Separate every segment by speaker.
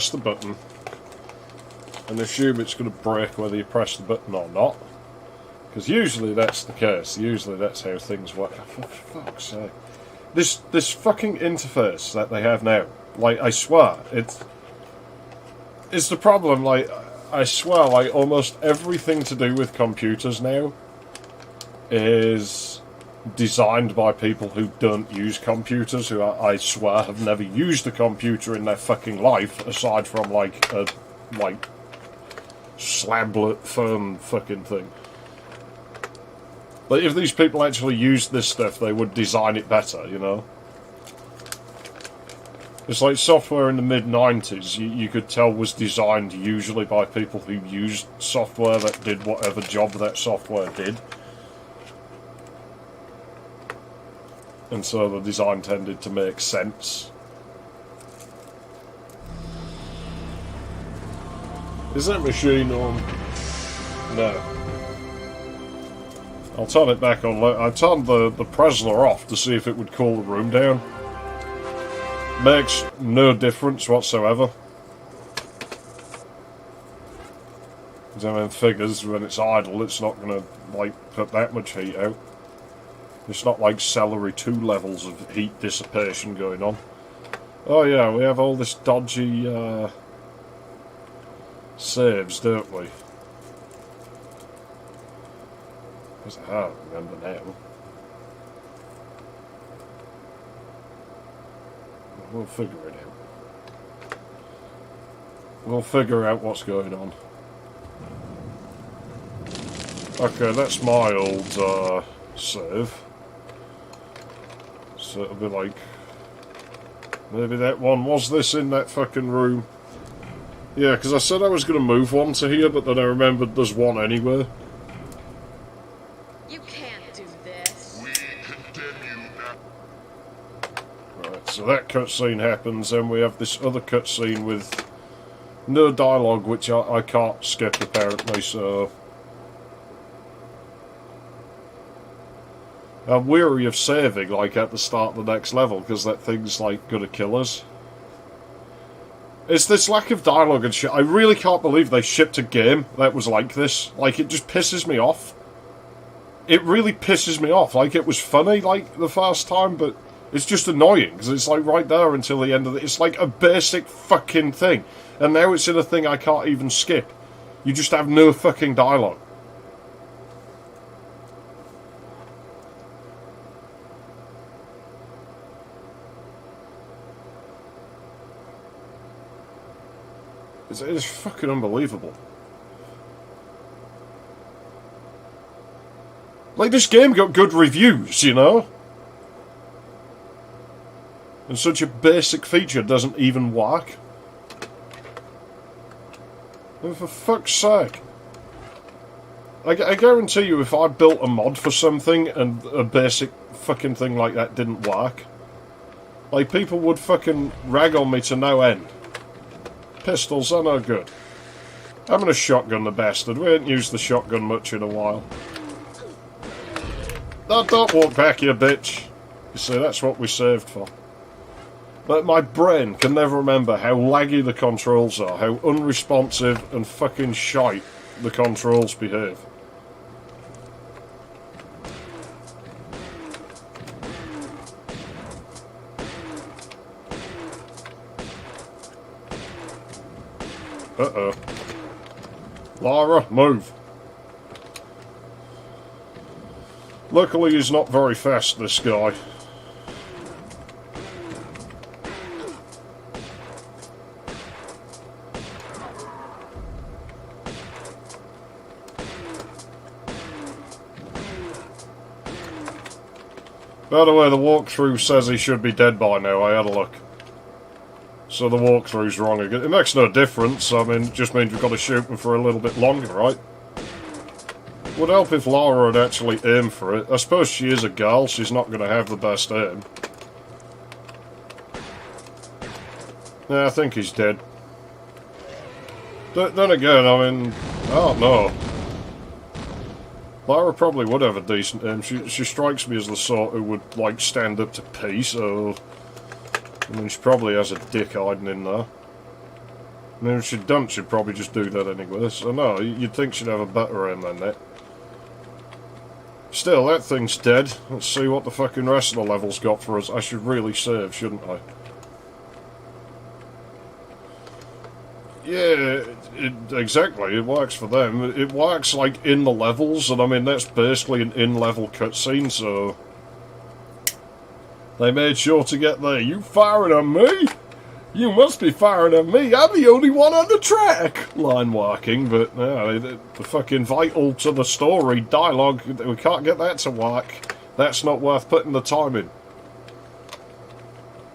Speaker 1: the button and assume it's going to break whether you press the button or not. Because usually that's the case. Usually that's how things work. For fuck's sake. This fucking interface that they have now, like, I swear, it's the problem. Like, I swear, like, almost everything to do with computers now is designed by people who don't use computers, who I swear have never used a computer in their fucking life, aside from, like, a, like, slablet phone fucking thing. But if these people actually used this stuff, they would design it better, you know? It's like software in the mid-90s, you could tell was designed usually by people who used software that did whatever job that software did. And so the design tended to make sense. Is that machine on? No. I'll turn it back on. I turned the Presler off to see if it would cool the room down. Makes no difference whatsoever. Because I mean, figures when it's idle, it's not going to like put that much heat out. It's not like Celery 2 levels of heat dissipation going on. Oh yeah, we have all this dodgy saves, don't we? Because I can't remember now. We'll figure it out. We'll figure out what's going on. Okay, that's my old save. So it'll be like... maybe that one... was this in that fucking room? Yeah, because I said I was going to move one to here, but then I remembered there's one anywhere.
Speaker 2: You can't do this.
Speaker 3: We condemn you now.
Speaker 1: Right, so that cutscene happens, and we have this other cutscene with no dialogue, which I can't skip apparently, so... I'm weary of saving, like, at the start of the next level, because that thing's, like, gonna kill us. It's this lack of dialogue and shit. I really can't believe they shipped a game that was like this. Like, it just pisses me off. It really pisses me off. Like, it was funny, like, the first time, but it's just annoying, because it's, like, right there until the end of it. It's, like, a basic fucking thing. And now it's in a thing I can't even skip. You just have no fucking dialogue. It's fucking unbelievable. Like, this game got good reviews, you know? And such a basic feature doesn't even work. And for fuck's sake. I guarantee you, if I built a mod for something and a basic fucking thing like that didn't work, like, people would fucking rag on me to no end. Pistols are no good. I'm gonna shotgun the bastard. We ain't used the shotgun much in a while. No, don't walk back, you bitch. You see, that's what we saved for. But my brain can never remember how laggy the controls are, how unresponsive and fucking shite the controls behave. Uh-oh. Lara, move. Luckily he's not very fast, this guy. By the way, the walkthrough says he should be dead by now. I had a look. So the walkthrough's wrong again. It makes no difference. I mean, it just means we've got to shoot him for a little bit longer, right? Would help if Lara had actually aimed for it. I suppose she is a girl. She's not going to have the best aim. Yeah, I think he's dead. Then again, I mean, I don't know. Lara probably would have a decent aim. She strikes me as the sort who would, like, stand up to peace, so... I mean, she probably has a dick hiding in there. I mean, if she'd done, she'd probably just do that anyway. So no, you'd think she'd have a better aim than that. Still, that thing's dead. Let's see what the fucking rest of the level's got for us. I should really save, shouldn't I? Yeah, exactly. It works for them. It works, like, in the levels, and I mean, that's basically an in-level cutscene, so... They made sure to get there. You firing on me? You must be firing at me. I'm the only one on the track. Line working, but the fucking vital to the story dialogue, we can't get that to work. That's not worth putting the time in.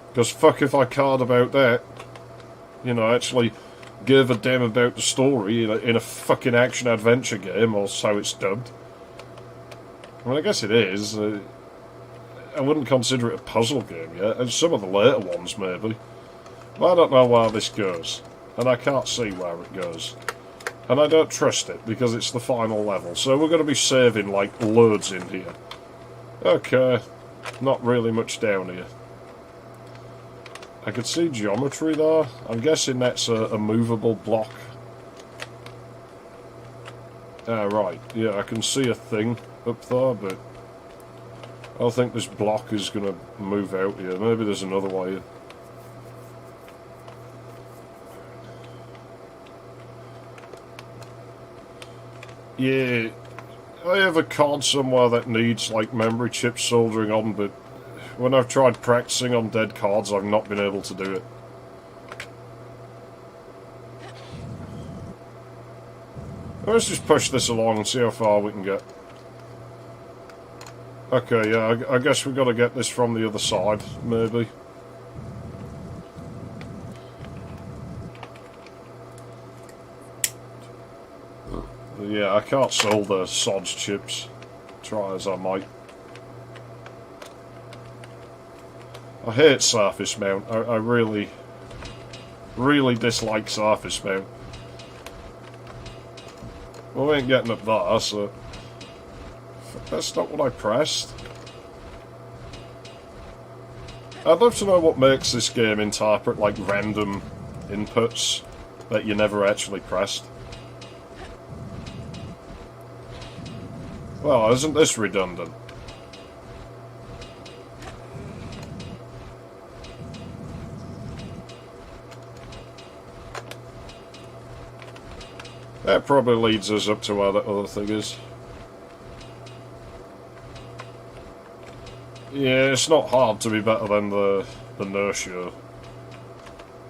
Speaker 1: Because fuck if I cared about that. You know, actually give a damn about the story in a fucking action-adventure game, or so it's dubbed. I mean, I guess it is. I wouldn't consider it a puzzle game yet, and some of the later ones, maybe. I don't know where this goes, and I can't see where it goes. And I don't trust it, because it's the final level, so we're going to be saving, like, loads in here. Okay, not really much down here. I could see geometry there. I'm guessing that's a movable block. Ah, right, yeah, I can see a thing up there, but I don't think this block is going to move out here. Maybe there's another way. Yeah, I have a card somewhere that needs, like, memory chips soldering on, but when I've tried practicing on dead cards, I've not been able to do it. Let's just push this along and see how far we can get. Okay, yeah, I guess we've got to get this from the other side, maybe. Yeah, I can't solder sod's chips. Try as I might. I hate surface mount. I really, really dislike surface mount. Well, we ain't getting up there, so... That's not what I pressed. I'd love to know what makes this game interpret, like, random inputs that you never actually pressed. Well, isn't this redundant? That probably leads us up to where that other thing is. Yeah, it's not hard to be better than the Inertia.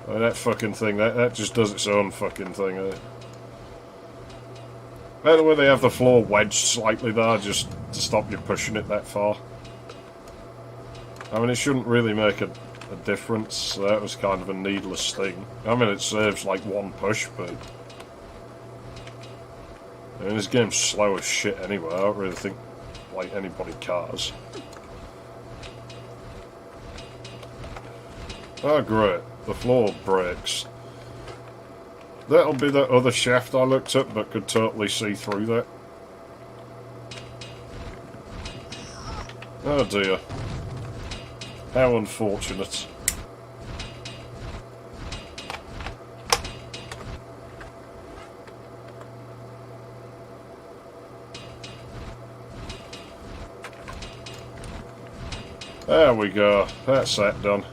Speaker 1: I mean, that fucking thing, that just does its own fucking thing, eh? By the way, they have the floor wedged slightly there, just to stop you pushing it that far. I mean, it shouldn't really make a difference, so that was kind of a needless thing. I mean, it saves like one push, but... I mean, this game's slow as shit anyway, I don't really think, like, anybody cares. Oh, great. The floor breaks. That'll be that other shaft I looked at, but could totally see through that. Oh dear. How unfortunate. There we go. That's that done.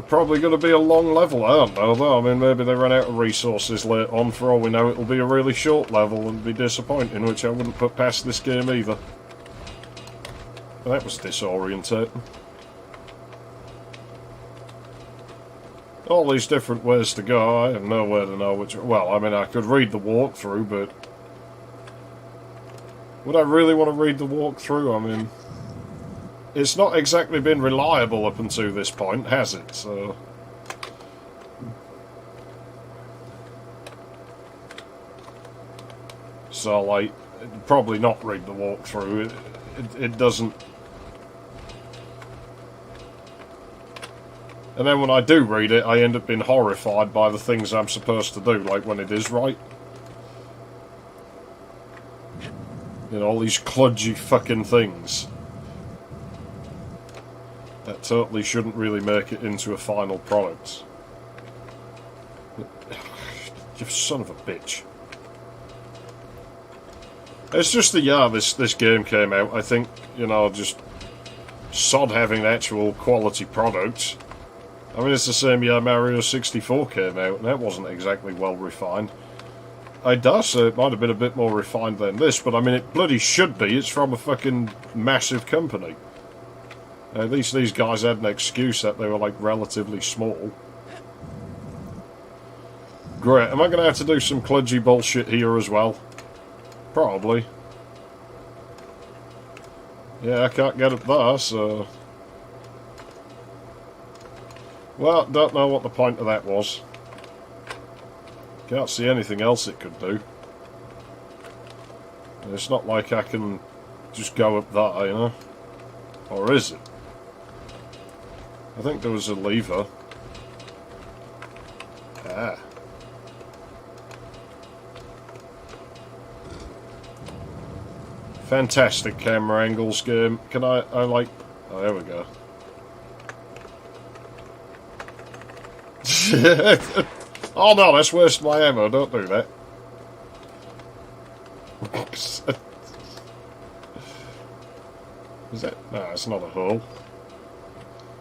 Speaker 1: Probably going to be a long level, I don't know though. I mean, maybe they run out of resources later on. For all we know, it'll be a really short level and be disappointing, which I wouldn't put past this game either. That was disorientating. All these different ways to go, I have no way to know which... Well, I mean, I could read the walkthrough, but... Would I really want to read the walkthrough? I mean... It's not exactly been reliable up until this point, has it? So... So, like, probably not read the walkthrough. It doesn't... And then when I do read it, I end up being horrified by the things I'm supposed to do, like when it is right. You know, all these kludgy fucking things. that totally shouldn't really make it into a final product. You son of a bitch. It's just the year this game came out. I think, you know, just sod having actual quality products. I mean, it's the same year Mario 64 came out, and that wasn't exactly well refined. I dare say it might have been a bit more refined than this, but I mean, it bloody should be. It's from a fucking massive company. At least these guys had an excuse that they were, like, relatively small. Great. Am I going to have to do some kludgy bullshit here as well? Probably. Yeah, I can't get it there, so... Well, don't know what the point of that was. Can't see anything else it could do. It's not like I can just go up that, you know? Or is it? I think there was a lever. Ah. Fantastic camera angles game. Can I like... Oh, there we go. Oh no, that's wasting my ammo. Don't do that. Is that... No, it's not a hole.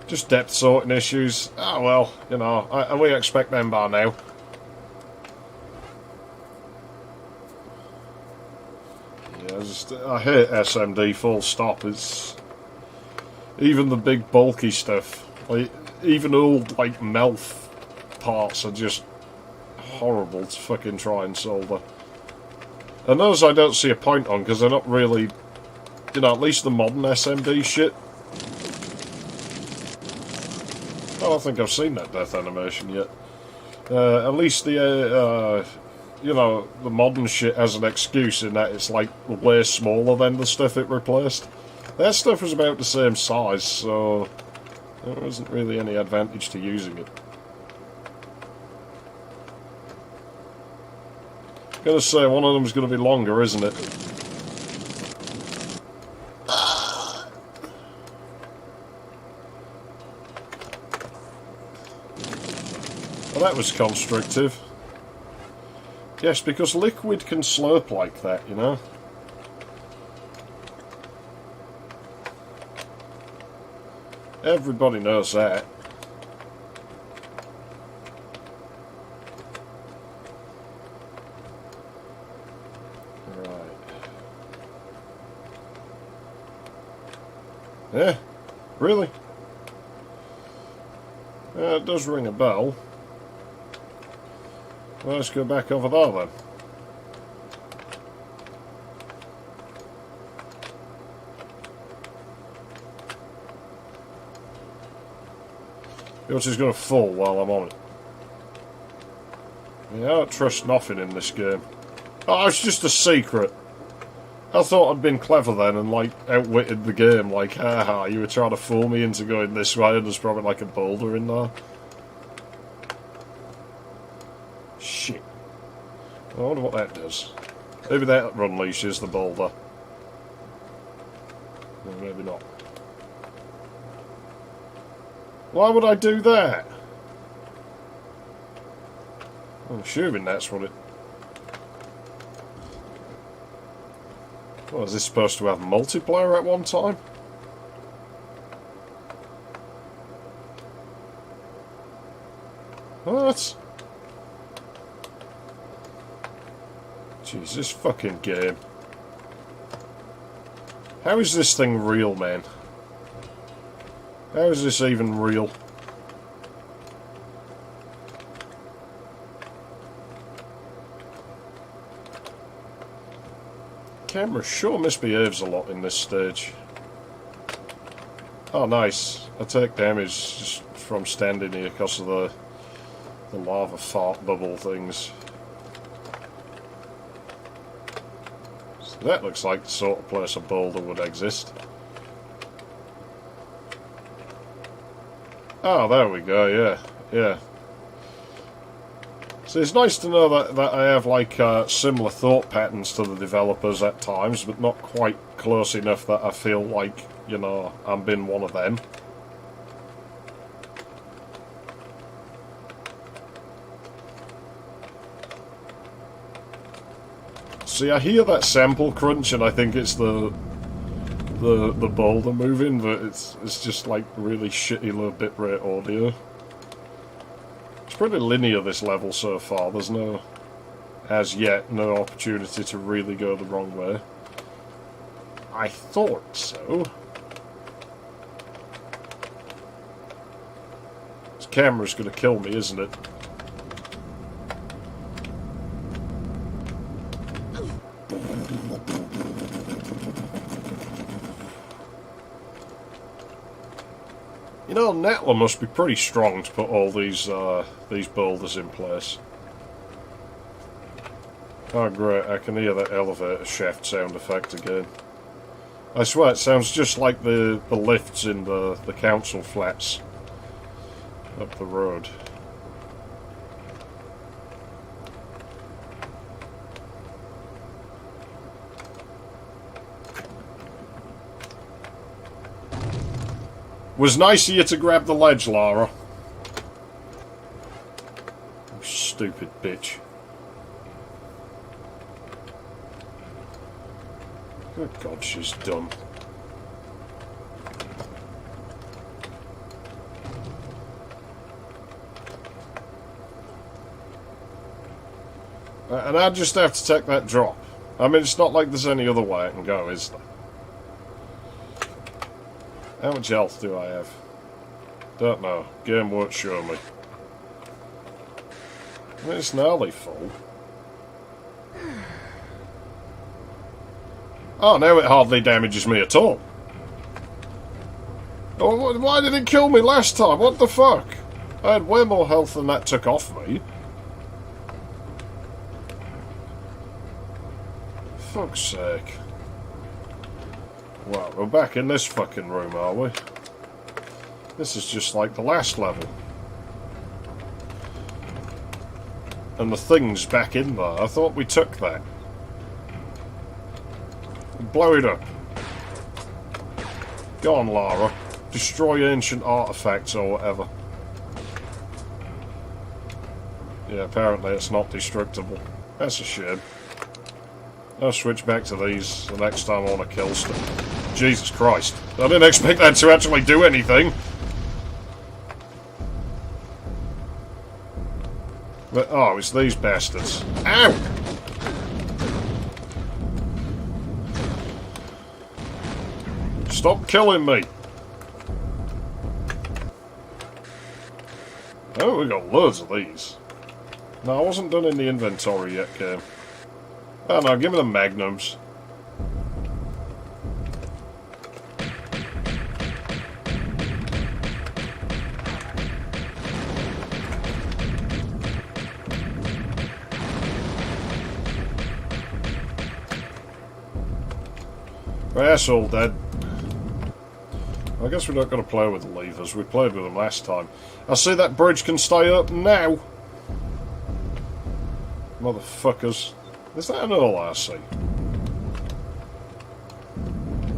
Speaker 1: Just depth sorting issues. Oh well, you know, we expect them by now. I hate SMD full stop. It's even the big bulky stuff, like even old like Melf parts are just horrible to fucking try and solder. And those I don't see a point on because they're not really, you know, at least the modern SMD shit. I don't think I've seen that death animation yet. At least the you know, the modern shit has an excuse in that it's like way smaller than the stuff it replaced. That stuff was about the same size, so there wasn't really any advantage to using it. Gotta say, one of them's gonna be longer, isn't it? Well, that was constrictive. Yes, because liquid can slurp like that, you know? Everybody knows that. Right. Yeah? Really? It does ring a bell. Well, let's go back over there then. Yours is going to fall while I'm on it. Yeah, I don't trust nothing in this game. Oh, it's just a secret. I thought I'd been clever then and, like, outwitted the game. Like, haha, you were trying to fool me into going this way and there's probably, like, a boulder in there. Shit. I wonder what that does. Maybe that unleashes the boulder. Or maybe not. Why would I do that? I'm assuming that's what it... Well, is this supposed to have multiplayer at one time? What? Jeez, this fucking game. How is this thing real, man? How is this even real? Camera sure misbehaves a lot in this stage. Oh, nice. I take damage just from standing here because of the lava fart bubble things. So that looks like the sort of place a boulder would exist. Oh, there we go, yeah, yeah. So it's nice to know that I have, like, similar thought patterns to the developers at times, but not quite close enough that I feel like, you know, I'm being one of them. See, I hear that sample crunch, and I think it's the boulder moving, but it's just like really shitty low bitrate audio. It's pretty linear, this level so far. There's no, as yet, no opportunity to really go the wrong way. I thought so. This camera's gonna kill me, isn't it? You know, Nettler must be pretty strong to put all these boulders in place. Oh great, I can hear that elevator shaft sound effect again. I swear it sounds just like the lifts in the council flats up the road. Was nice of you to grab the ledge, Lara. You stupid bitch. Good God, she's dumb. And I just have to take that drop. I mean, it's not like there's any other way I can go, is there? How much health do I have? Don't know. Game won't show me. I mean, it's nearly full. Oh, now it hardly damages me at all. Oh, why did it kill me last time? What the fuck? I had way more health than that took off me. Fuck's sake. Well, we're back in this fucking room, are we? This is just like the last level. And the thing's back in there. I thought we took that. Blow it up. Go on, Lara. Destroy ancient artifacts or whatever. Yeah, apparently it's not destructible. That's a shame. I'll switch back to these the next time I want to kill stuff. Jesus Christ. I didn't expect that to actually do anything. But, oh, it's these bastards. Ow! Stop killing me. Oh, we got loads of these. No, I wasn't done in the inventory yet, game. Oh no, give me the magnums. That's all dead. I guess we're not going to play with the levers. We played with them last time. I see that bridge can stay up now. Motherfuckers. Is that an ORC?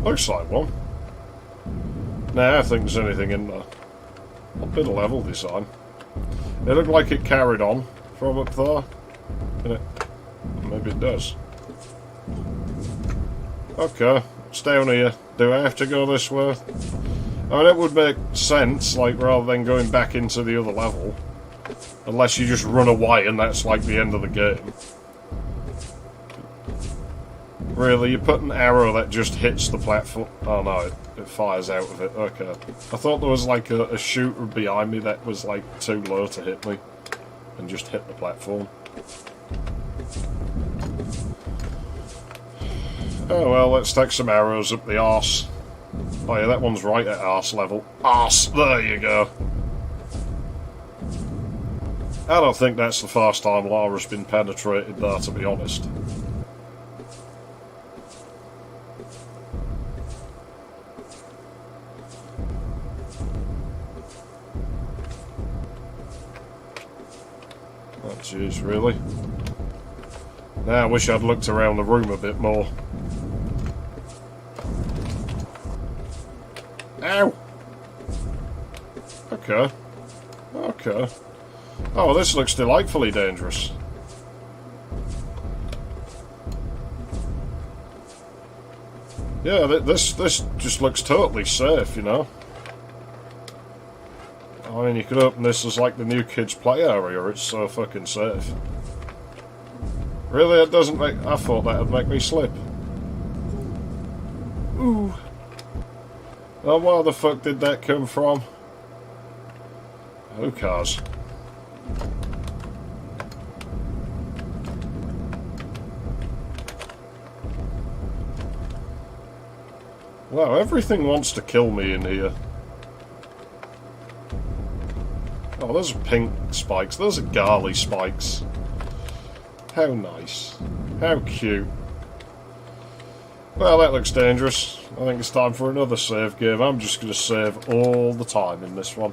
Speaker 1: Looks like one. Nah, I think there's anything in there. A bit of level design. It looked like it carried on from up there. Maybe it does. Okay, it's down here. Do I have to go this way? I mean, it would make sense, like, rather than going back into the other level. Unless you just run away and that's like the end of the game. Really, you put an arrow that just hits the platform. Oh no, it fires out of it. Okay. I thought there was like a shooter behind me that was like too low to hit me. And just hit the platform. Oh well, let's take some arrows up the arse. Oh yeah, that one's right at arse level. Arse! There you go. I don't think that's the first time Lara's been penetrated there, to be honest. Oh jeez, really? Now I wish I'd looked around the room a bit more. Ow! Okay. Okay. Oh, well, this looks delightfully dangerous. Yeah, this just looks totally safe, you know. I mean, you could open this as like the new kids' play area. It's so fucking safe. Really, it doesn't make... I thought that would make me slip. Ooh. Oh, where the fuck did that come from? Who cares? Wow, everything wants to kill me in here. Oh, those are pink spikes. Those are garly spikes. How nice. How cute. Well, that looks dangerous. I think it's time for another save game. I'm just going to save all the time in this one.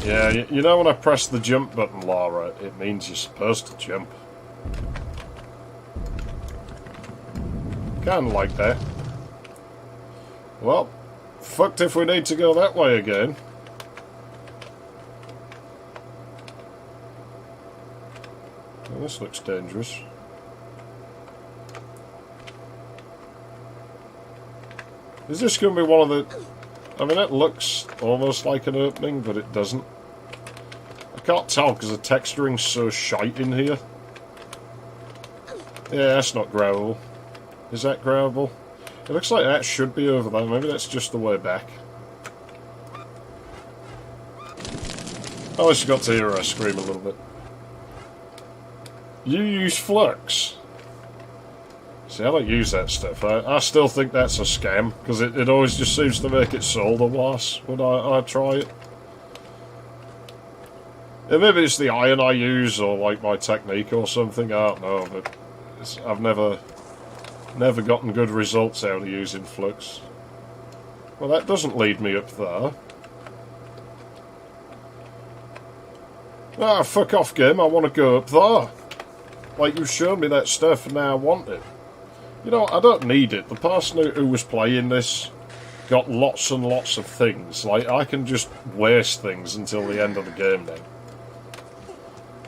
Speaker 1: Yeah, you know when I press the jump button, Lara, it means you're supposed to jump. Kinda like that. Well, fucked if we need to go that way again. Well, this looks dangerous. Is this going to be one of the... I mean, it looks almost like an opening, but it doesn't. I can't tell because the texturing's so shite in here. Yeah, that's not growable. Is that growable? It looks like that should be over there. Maybe that's just the way back. I just got to hear her scream a little bit. You use flux? See, I don't use that stuff. I still think that's a scam, because it always just seems to make it solder worse when I try it. And maybe it's the iron I use, or like my technique or something, I don't know, but I've never gotten good results out of using flux. Well, that doesn't lead me up there. Ah, fuck off, game, I want to go up there. Like, you've shown me that stuff and now I want it. You know, I don't need it. The person who was playing this got lots and lots of things. Like, I can just waste things until the end of the game now.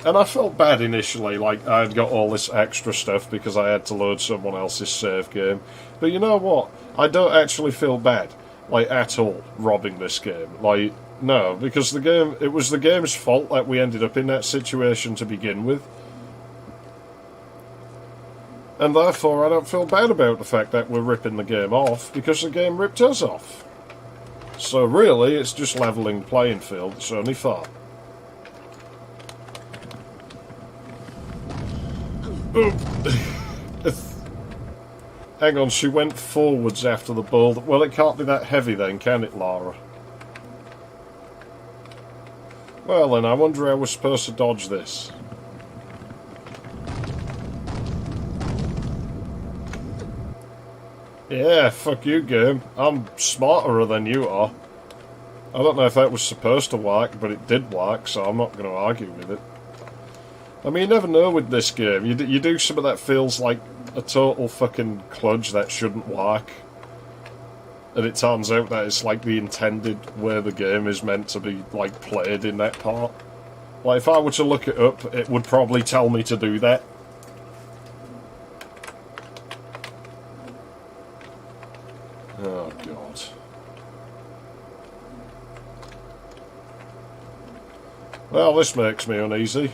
Speaker 1: And I felt bad initially, like I'd got all this extra stuff because I had to load someone else's save game. But you know what? I don't actually feel bad, like, at all, robbing this game. Like, no, because the game, it was the game's fault that we ended up in that situation to begin with. And therefore I don't feel bad about the fact that we're ripping the game off, because the game ripped us off. So really, it's just levelling the playing field, it's only fair. Hang on, she went forwards after the boulder. Well, it can't be that heavy then, can it, Lara? Well then, I wonder how we're supposed to dodge this. Yeah, fuck you, game. I'm smarter than you are. I don't know if that was supposed to work, but it did work, so I'm not going to argue with it. I mean, you never know with this game. You do something that feels like a total fucking kludge that shouldn't work. And it turns out that it's like the intended way the game is meant to be, like, played in that part. Like, if I were to look it up, it would probably tell me to do that. Oh, God. Well, this makes me uneasy.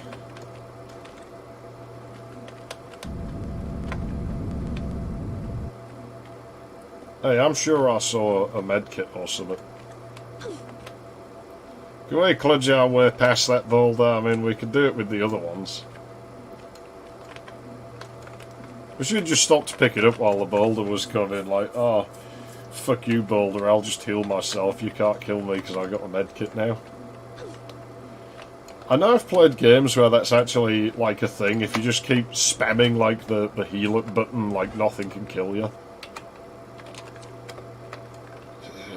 Speaker 1: Hey, I'm sure I saw a medkit or something. Can we kludge our way past that boulder? I mean, we could do it with the other ones. We should just stop to pick it up while the boulder was coming, like, oh, fuck you, boulder, I'll just heal myself, you can't kill me because I got a medkit now. I know I've played games where that's actually, like, a thing. If you just keep spamming, like, the heal up button, like, nothing can kill you.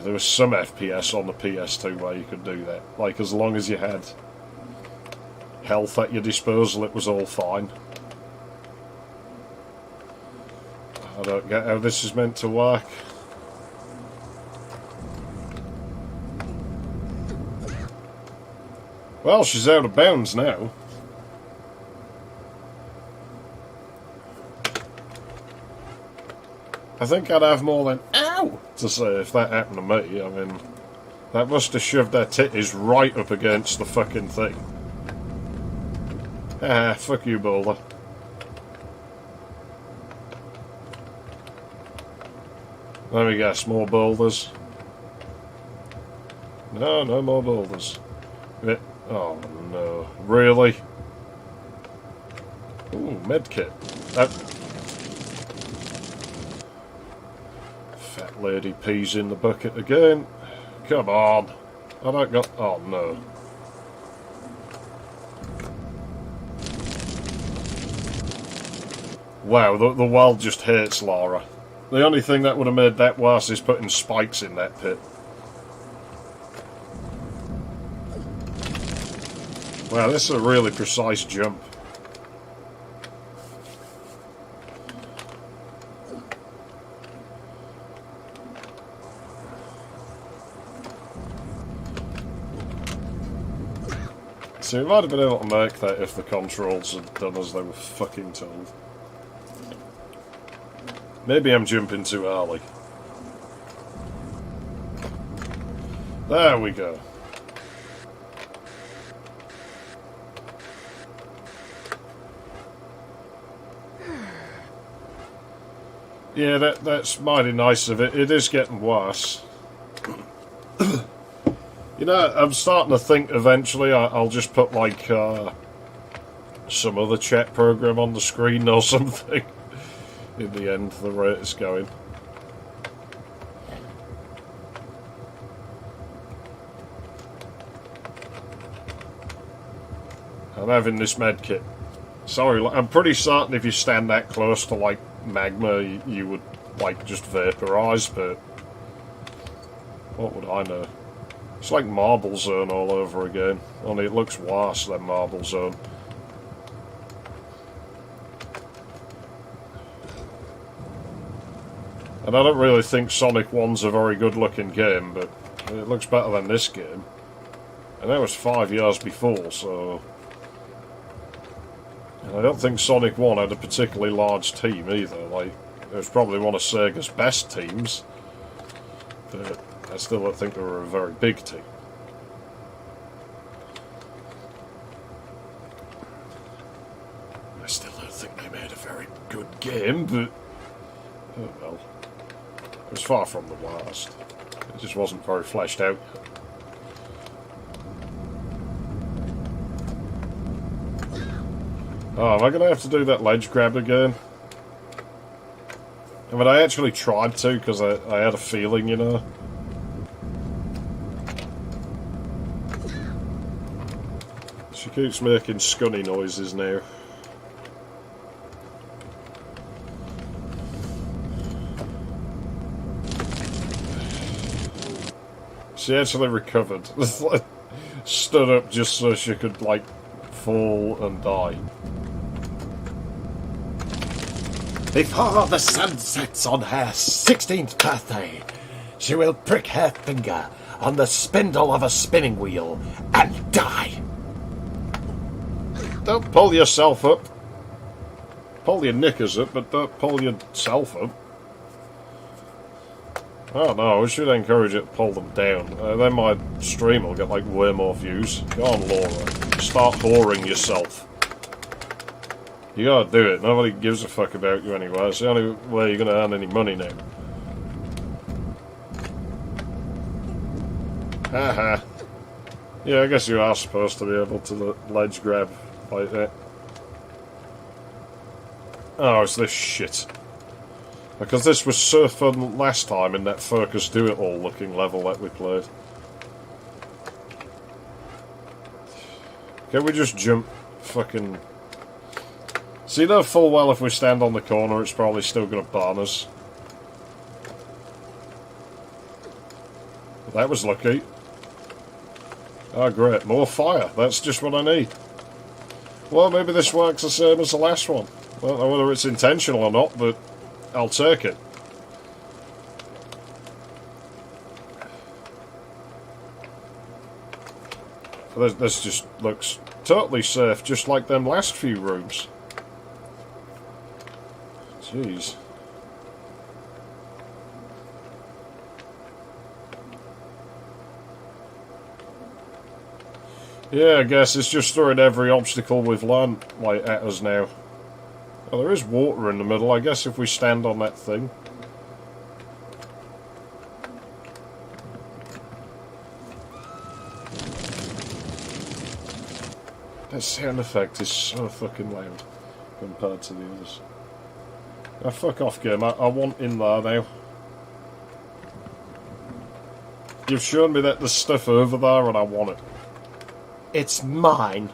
Speaker 1: There was some FPS on the PS2 where you could do that. Like, as long as you had health at your disposal, it was all fine. I don't get how this is meant to work. Well, she's out of bounds now. I think I'd have more than ow to say if that happened to me. I mean, that must have shoved their titties right up against the fucking thing. Ah, fuck you, boulder. Let me guess, more boulders. No, no more boulders. Oh no, really? Ooh, medkit. Fat lady pees in the bucket again. Come on. I don't got... Oh no. Wow, the world just hates Lara. The only thing that would have made that worse is putting spikes in that pit. Wow, this is a really precise jump. So we might have been able to make that if the controls had done as they were fucking told. Maybe I'm jumping too early. There we go. Yeah, that's mighty nice of it. It is getting worse. You know, I'm starting to think eventually I'll just put, like, some other chat program on the screen or something. In the end, the rate it's going. I'm having this medkit. Sorry, I'm pretty certain if you stand that close to, like, magma, you would, like, just vaporise, but... what would I know? It's like Marble Zone all over again. Only it looks worse than Marble Zone. And I don't really think Sonic 1's a very good looking game, but it looks better than this game. And that was 5 years before, so... And I don't think Sonic 1 had a particularly large team either. Like, it was probably one of Sega's best teams. But I still don't think they were a very big team. I still don't think they made a very good game, but... oh well. It was far from the worst. It just wasn't very fleshed out. Oh, am I going to have to do that ledge grab again? I mean, I actually tried to, because I had a feeling, you know. She keeps making scunny noises now. She actually recovered. Stood up just so she could, like, fall and die.
Speaker 4: Before the sun sets on her 16th birthday, she will prick her finger on the spindle of a spinning wheel and die.
Speaker 1: Don't pull yourself up. Pull your knickers up, but don't pull yourself up. Oh no, we should encourage it to pull them down. Then my stream will get like way more views. Go on, Laura. Start whoring yourself. You gotta do it. Nobody gives a fuck about you anyway. It's the only way you're gonna earn any money now. Haha. Yeah, I guess you are supposed to be able to ledge grab like that. Oh, it's this shit. Because this was so fun last time in that Focus Do-It-All looking level that we played. Can we just jump fucking... So you know full well if we stand on the corner it's probably still going to burn us. That was lucky. Oh great, more fire. That's just what I need. Well, maybe this works the same as the last one. I don't know whether it's intentional or not, but I'll take it. This just looks totally safe, just like them last few rooms. Jeez. Yeah, I guess it's just throwing every obstacle we've learned, like, at us now. Well, there is water in the middle. I guess if we stand on that thing. That sound effect is so fucking loud compared to the others. Now, fuck off, game. I want in there now. You've shown me that there's stuff over there and I want it.
Speaker 4: It's mine.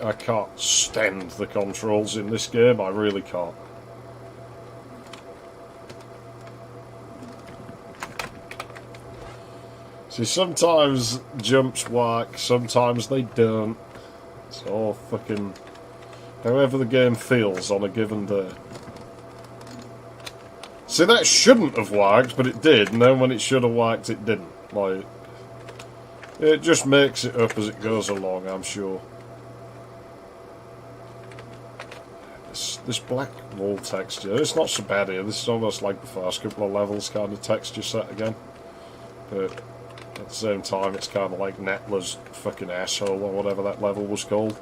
Speaker 1: I can't stand the controls in this game. I really can't. See, sometimes jumps work, sometimes they don't. It's all fucking however the game feels on a given day. See, that shouldn't have worked, but it did, and then when it should have worked, it didn't. Like, it just makes it up as it goes along, I'm sure. This black wall texture, it's not so bad here. This is almost like the first couple of levels kind of texture set again. But at the same time, it's kind of like Netler's fucking asshole or whatever that level was called.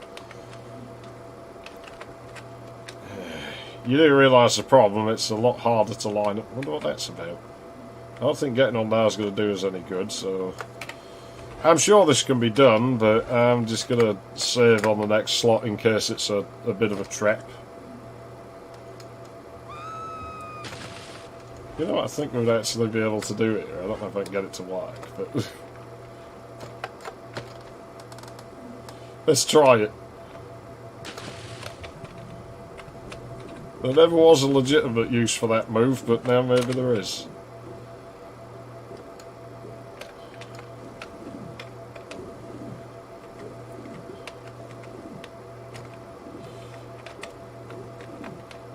Speaker 1: You do realise the problem, it's a lot harder to line up. I wonder what that's about. I don't think getting on there is going to do us any good, so... I'm sure this can be done, but I'm just going to save on the next slot in case it's a bit of a trap. You know what, I think we'd actually be able to do it here. I don't know if I can get it to work, but... Let's try it. There never was a legitimate use for that move, but now maybe there is.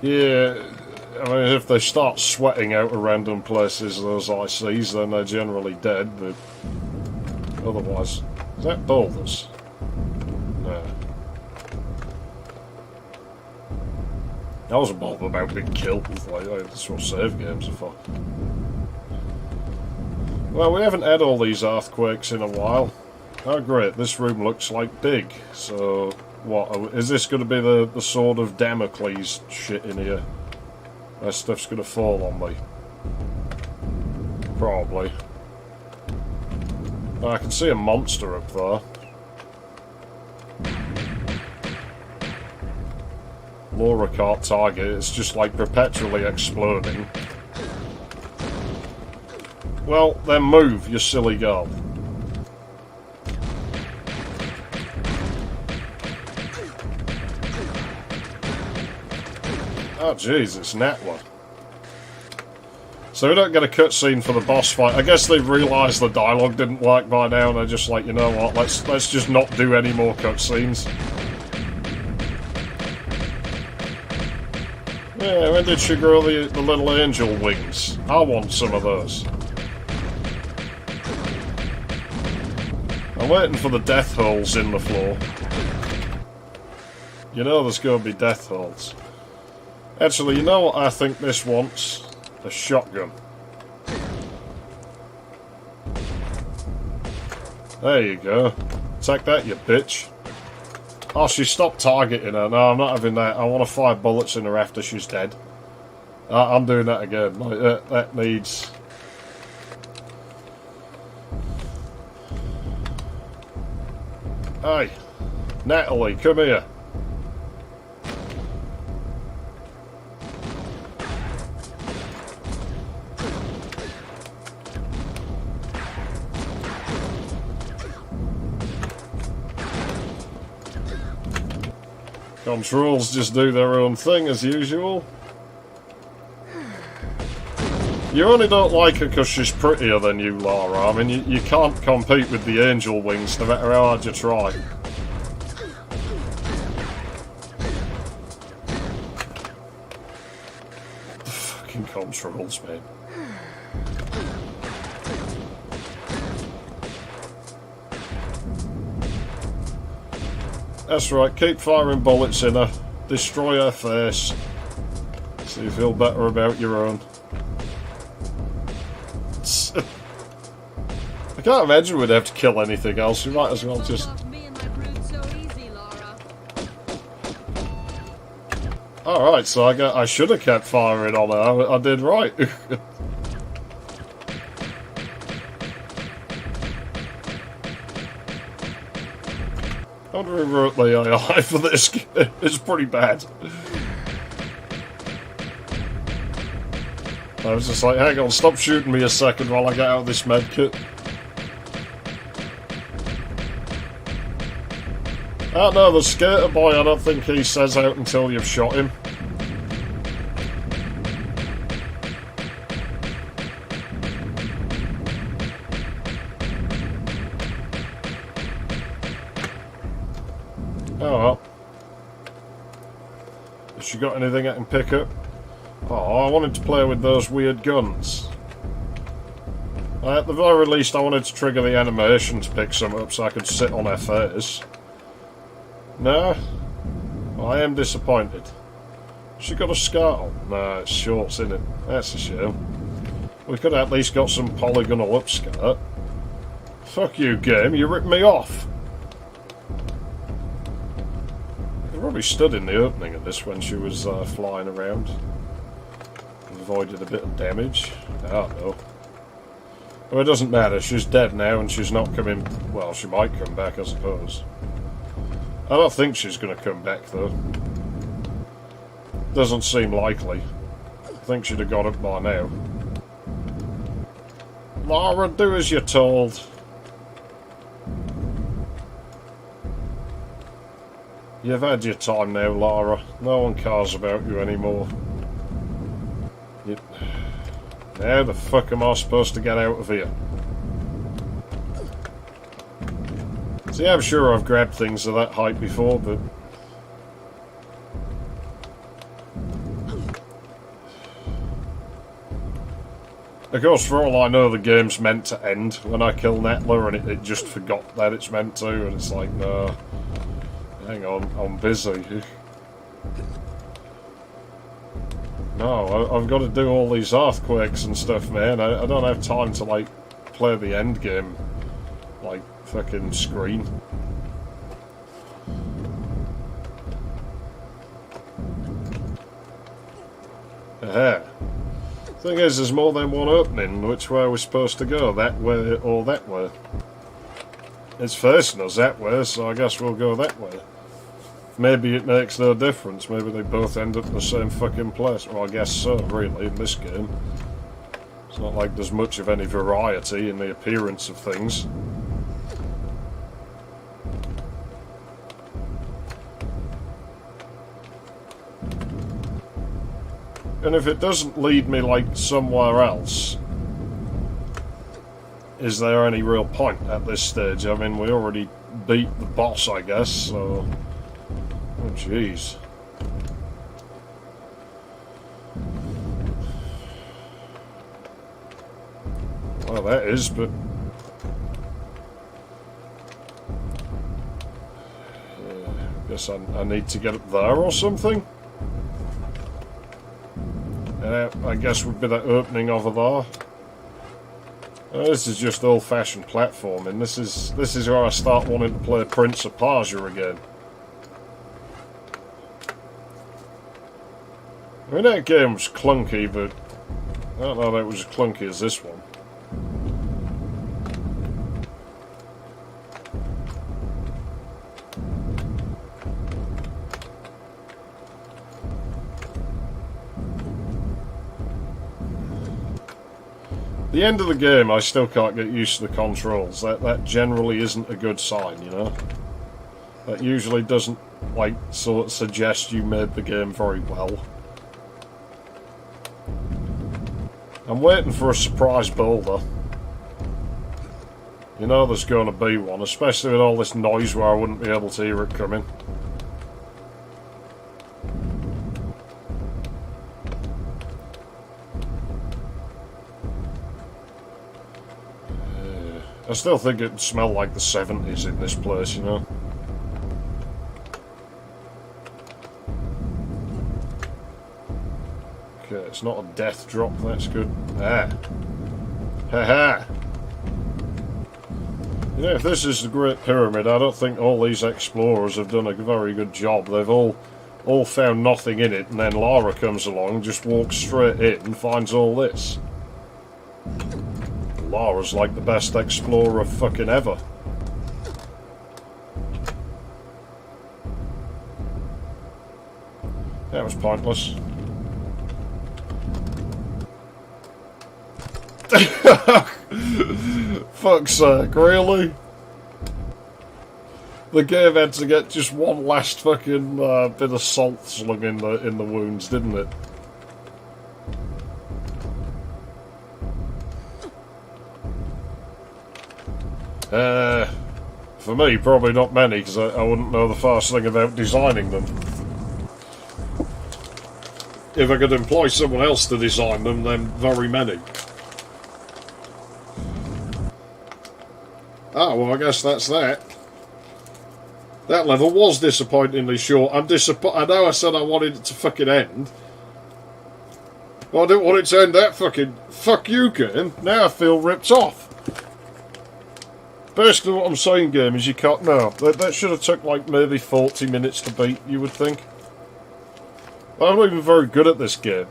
Speaker 1: Yeah, I mean, if they start sweating out of random places, those ICs, then they're generally dead, but otherwise... Is that boulders? No. I wasn't bothered about being killed, like, that's what save games are for. Well, we haven't had all these earthquakes in a while. Oh great, this room looks like big, so... What, is this going to be the sword of Damocles shit in here? That stuff's going to fall on me. Probably. Oh, I can see a monster up there. Laura can't target, it's just like perpetually exploding. Well, then move, you silly girl. Oh jeez, it's Natwa. So we don't get a cutscene for the boss fight. I guess they've realised the dialogue didn't work by now and they're just like, you know what, let's just not do any more cutscenes. Yeah, when did she grow the little angel wings? I want some of those. I'm waiting for the death holes in the floor. You know there's going to be death holes. Actually, you know what I think this wants? A shotgun. There you go. Take that, you bitch. Oh, she stopped targeting her. No, I'm not having that. I want to fire bullets in her after she's dead. I'm doing that again. Like, that needs... Hey, Natalie, come here. Controls just do their own thing as usual. You only don't like her because she's prettier than you, Lara. I mean, you can't compete with the angel wings no matter how hard you try. The fucking controls, man. That's right, keep firing bullets in her. Destroy her face. So you feel better about your own. I can't imagine we'd have to kill anything else. We might as well just... Alright, so I should have kept firing on her. I did right. I wonder who wrote the AI for this. It's pretty bad. I was just like, hang on, stop shooting me a second while I get out of this medkit. Oh no, the skater boy, I don't think he says out until you've shot him. Oh well. Has she got anything I can pick up? Oh, I wanted to play with those weird guns. At the very least, I wanted to trigger the animation to pick some up so I could sit on her face. No? Well, I am disappointed. She got a scar on? No, it's shorts, isn't it? That's a shame. We could have at least got some polygonal upskirt. Fuck you, game, you ripped me off! I probably stood in the opening of this when she was flying around. Avoided a bit of damage. I don't know. Well, it doesn't matter. She's dead now and she's not coming... Well, she might come back, I suppose. I don't think she's going to come back, though. Doesn't seem likely. I think she'd have got it by now. Lara, do as you're told. You've had your time now, Lara. No one cares about you anymore. How the fuck am I supposed to get out of here? See, I'm sure I've grabbed things of that height before, but... Of course, for all I know, the game's meant to end when I kill Nettler, and it just forgot that it's meant to, and it's like, no... Hang on, I'm busy. No, I've got to do all these earthquakes and stuff, man. I don't have time to, like, play the end game, like, fucking screen. Aha. Thing is, there's more than one opening. Which way are we supposed to go? That way or that way? It's facing us that way, so I guess we'll go that way. Maybe it makes no difference. Maybe they both end up in the same fucking place. Well, I guess so, really, in this game. It's not like there's much of any variety in the appearance of things. And if it doesn't lead me, like, somewhere else, is there any real point at this stage? I mean, we already beat the boss, I guess, so... Oh, jeez. Well, that is, but... I guess I need to get up there or something? I guess would be that opening over there. This is just old-fashioned platforming. This is where I start wanting to play Prince of Persia again. I mean, that game was clunky, but I don't know that it was as clunky as this one. The end of the game, I still can't get used to the controls. That generally isn't a good sign, you know? That usually doesn't, like, sort of suggest you made the game very well. I'm waiting for a surprise boulder. You know there's going to be one, especially with all this noise where I wouldn't be able to hear it coming. I still think it'd smell like the 70s in this place, you know? Okay, it's not a death drop, that's good. Ah. Ha ha! Yeah, if this is the Great Pyramid, I don't think all these explorers have done a very good job. They've all found nothing in it, and then Lara comes along, just walks straight in and finds all this. Lara's like the best explorer fucking ever. That was pointless. Fuck's sake, really? The game had to get just one last fucking bit of salt slung in the wounds, didn't it? For me, probably not many, because I wouldn't know the first thing about designing them. If I could employ someone else to design them, then very many. Ah, well, I guess that's that. That level was disappointingly short. I know I said I wanted it to fucking end. Well, I didn't want it to end that fucking... Fuck you, game. Now I feel ripped off. Basically what I'm saying, game, is you can't... No, that should have took like maybe 40 minutes to beat, you would think. I'm not even very good at this game.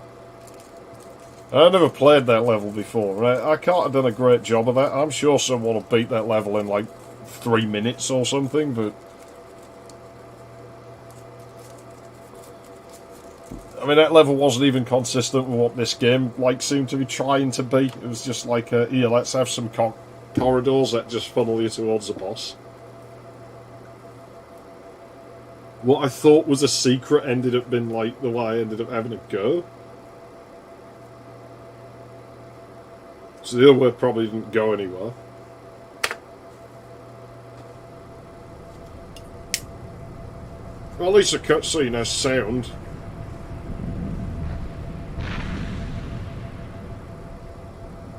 Speaker 1: I never played that level before. I can't have done a great job of that. I'm sure someone will beat that level in like 3 minutes or something, but... I mean, that level wasn't even consistent with what this game like seemed to be trying to be. It was just like, here, let's have some corridors that just funnel you towards the boss. What I thought was a secret ended up being like the way I ended up having to go. So the other way probably didn't go anywhere. Well, at least a cutscene has sound.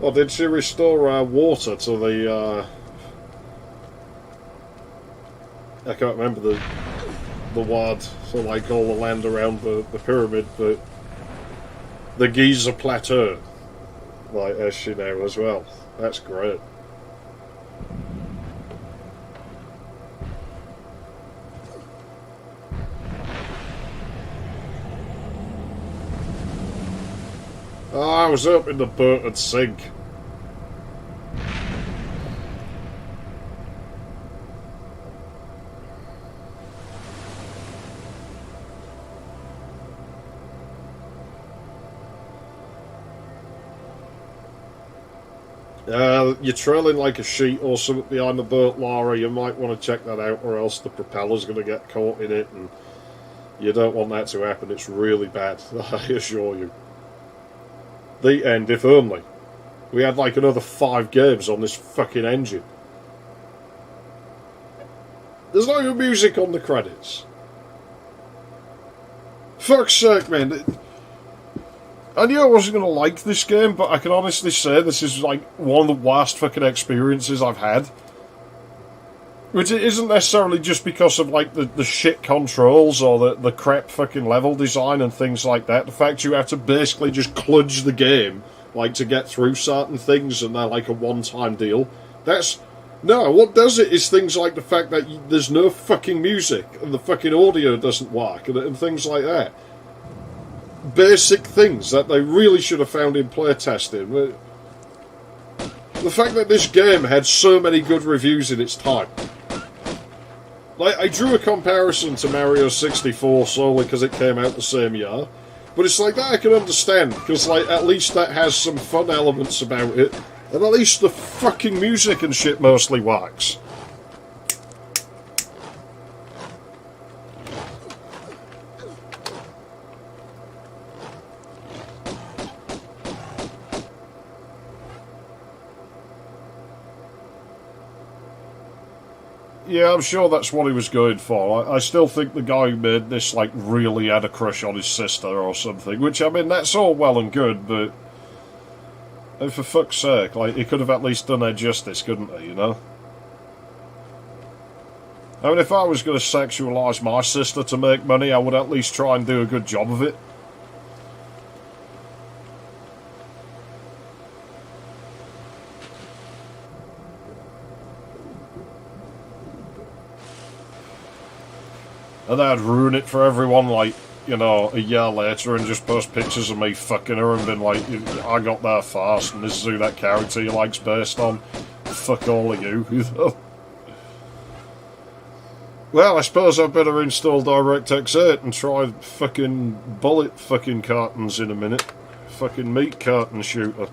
Speaker 1: Oh, did she restore water to the... I can't remember the word, so like all the land around the pyramid, but the Giza Plateau, like as she now as well. That's great. Oh, I was hoping the boat would sink. You're trailing like a sheet or something behind the boat, Lara. You might want to check that out, or else the propeller's going to get caught in it, and you don't want that to happen. It's really bad, I assure you. The end, if only. We had like another 5 games on this fucking engine. There's no even music on the credits. Fuck's sake, man. I knew I wasn't going to like this game, but I can honestly say this is like one of the worst fucking experiences I've had. Which it isn't necessarily just because of like the shit controls or the crap fucking level design and things like that. The fact you have to basically just kludge the game like to get through certain things and they're like a one-time deal. No, what does it is things like the fact that there's no fucking music and the fucking audio doesn't work and things like that. Basic things that they really should have found in playtesting. The fact that this game had so many good reviews in its time. Like, I drew a comparison to Mario 64 solely because it came out the same year. But it's like that I can understand, because like at least that has some fun elements about it. And at least the fucking music and shit mostly works. Yeah, I'm sure that's what he was going for. I still think the guy who made this, like, really had a crush on his sister or something. Which, I mean, that's all well and good, but... for fuck's sake, like, he could have at least done her justice, couldn't he, you know? I mean, if I was going to sexualise my sister to make money, I would at least try and do a good job of it. And then I'd ruin it for everyone, like, you know, a year later and just post pictures of me fucking her and been like, I got there fast and this is who that character you like's based on. Fuck all of you. Well, I suppose I'd better install DirectX 8 and try fucking bullet fucking cartons in a minute. Fucking meat carton shooter.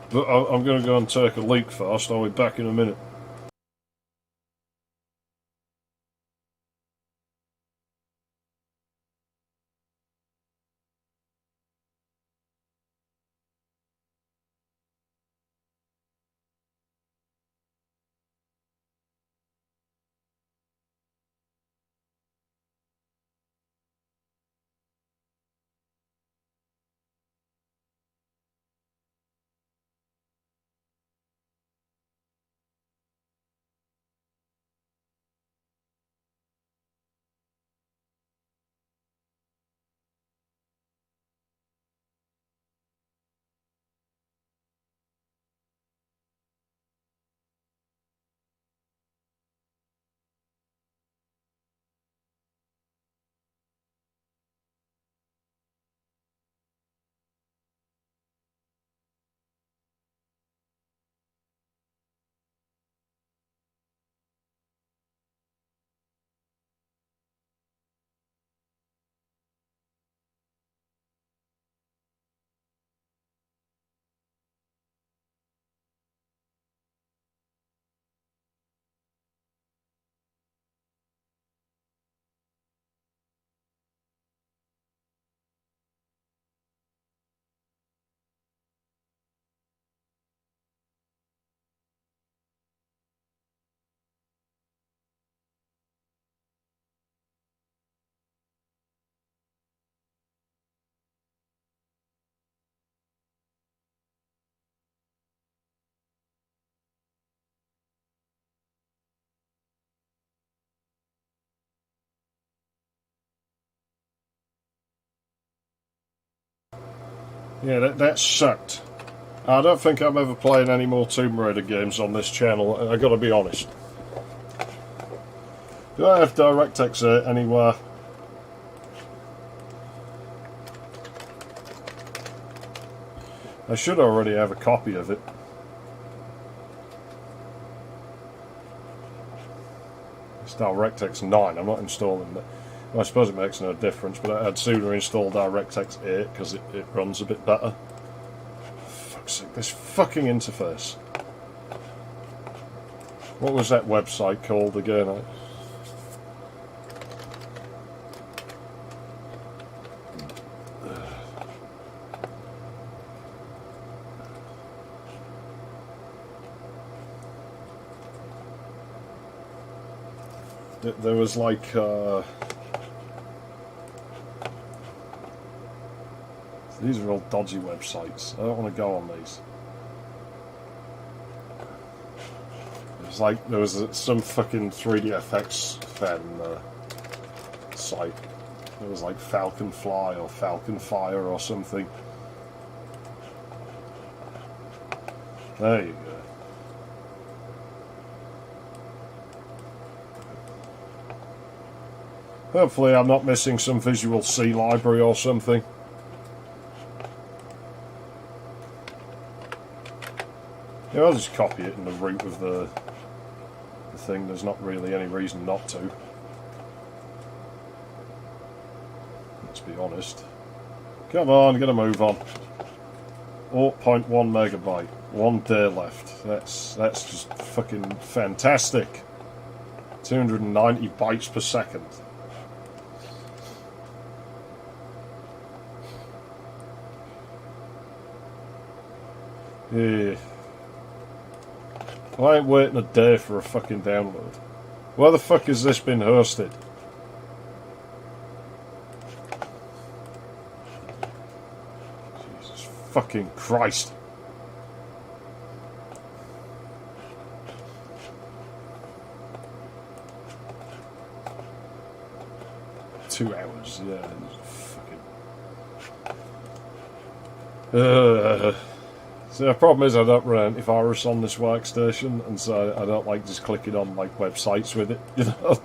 Speaker 1: But I'm going to go and take a leak first. I'll be back in a minute. Yeah, that sucked. I don't think I'm ever playing any more Tomb Raider games on this channel, I gotta be honest. Do I have DirectX 8 anywhere? I should already have a copy of it. It's DirectX 9, I'm not installing that. Well, I suppose it makes no difference, but I'd sooner install DirectX 8 because it runs a bit better. Fuck's sake, this fucking interface. What was that website called again? There was like these are all dodgy websites. I don't want to go on these. There was some fucking 3DFX fan site. It was like Falcon Fly or Falcon Fire or something. There you go. Hopefully I'm not missing some Visual C library or something. Yeah, I'll just copy it in the root of the thing. There's not really any reason not to. Let's be honest. Come on, get a move on. 0.1 megabyte. 1 day left. That's just fucking fantastic. 290 bytes per second. Yeah. I ain't waiting a day for a fucking download. Where the fuck has this been hosted? Jesus fucking Christ. Two hours, yeah. Fucking. So the problem is I don't run antivirus on this workstation, and so I don't like just clicking on like websites with it. You know.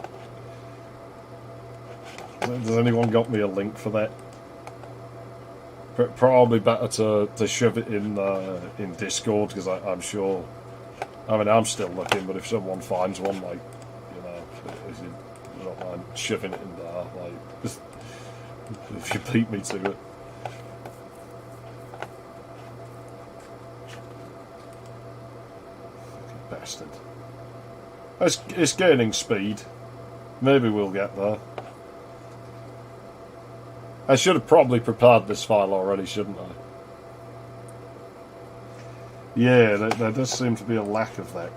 Speaker 1: Has anyone got me a link for that? Probably better to shove it in Discord, because I'm sure. I mean, I'm still looking, but if someone finds one, like, you know, if you don't mind shoving it in there, like, if you beat me to it. Fucking bastard. It's gaining speed. Maybe we'll get there. I should have probably prepared this file already, shouldn't I? Yeah, there does seem to be a lack of that.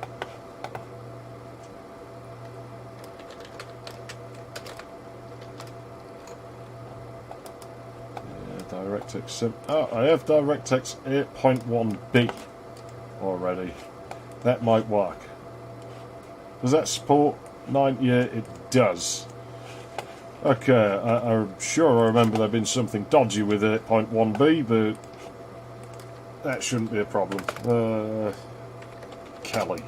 Speaker 1: Yeah, DirectX 7. Oh, I have DirectX 8.1b already. That might work. Does that support 9? Yeah, it does. Okay, I'm sure I remember there being something dodgy with 8.1b, but that shouldn't be a problem. Kelly.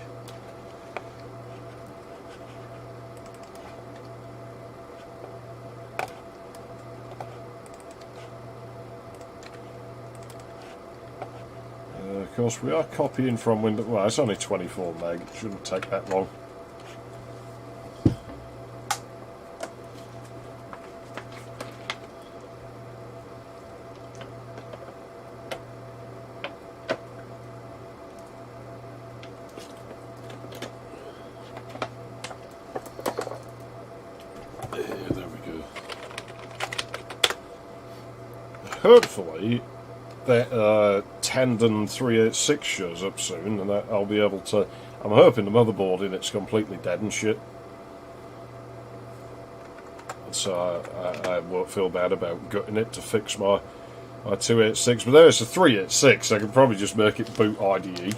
Speaker 1: Of course, we are copying from Windows. Well, it's only 24 meg. It shouldn't take that long. Hopefully that Tandem 386 shows up soon, and that I'll be able to. I'm hoping the motherboard in it's completely dead and shit, so I won't feel bad about gutting it to fix my 286. But there's a 386. I can probably just make it boot IDE.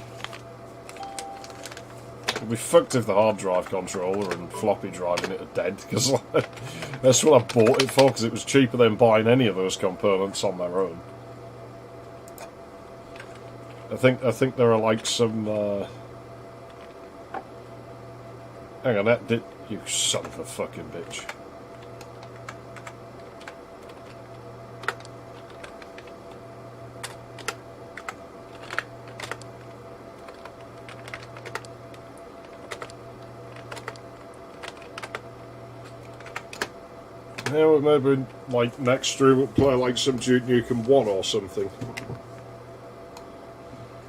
Speaker 1: It'll be fucked if the hard drive controller and floppy drive in it are dead, because that's what I bought it for, because it was cheaper than buying any of those components on their own. I think there are like some. Hang on, that did. You son of a fucking bitch. Yeah, maybe like next stream we'll play like some Duke Nukem 1 or something.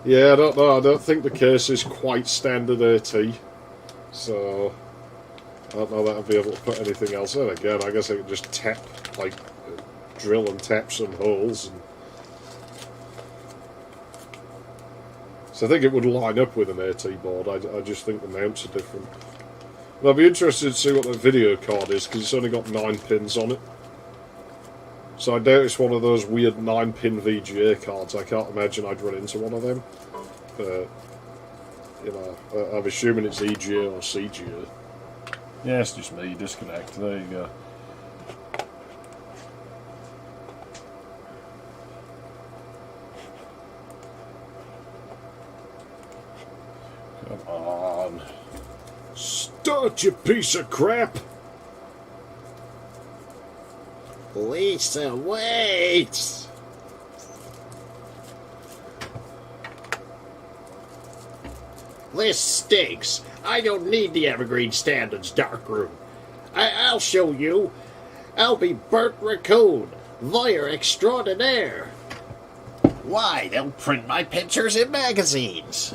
Speaker 1: Yeah, I don't know. I don't think the case is quite standard AT, so I don't know that I'll be able to put anything else in. Again, I guess I can just tap, like, drill and tap some holes. So I think it would line up with an AT board. I just think the mounts are different. But I'll be interested to see what the video card is, because it's only got 9 pins on it. So I doubt it's one of those weird 9-pin VGA cards. I can't imagine I'd run into one of them. But, you know, I'm assuming it's EGA or CGA. Yeah, it's just me. Disconnect. There you go. Come on. Start, you piece of crap!
Speaker 4: Lisa, wait! This stinks. I don't need the Evergreen Standards darkroom. I'll show you. I'll be Bert Raccoon, voyeur extraordinaire. Why, they'll print my pictures in magazines.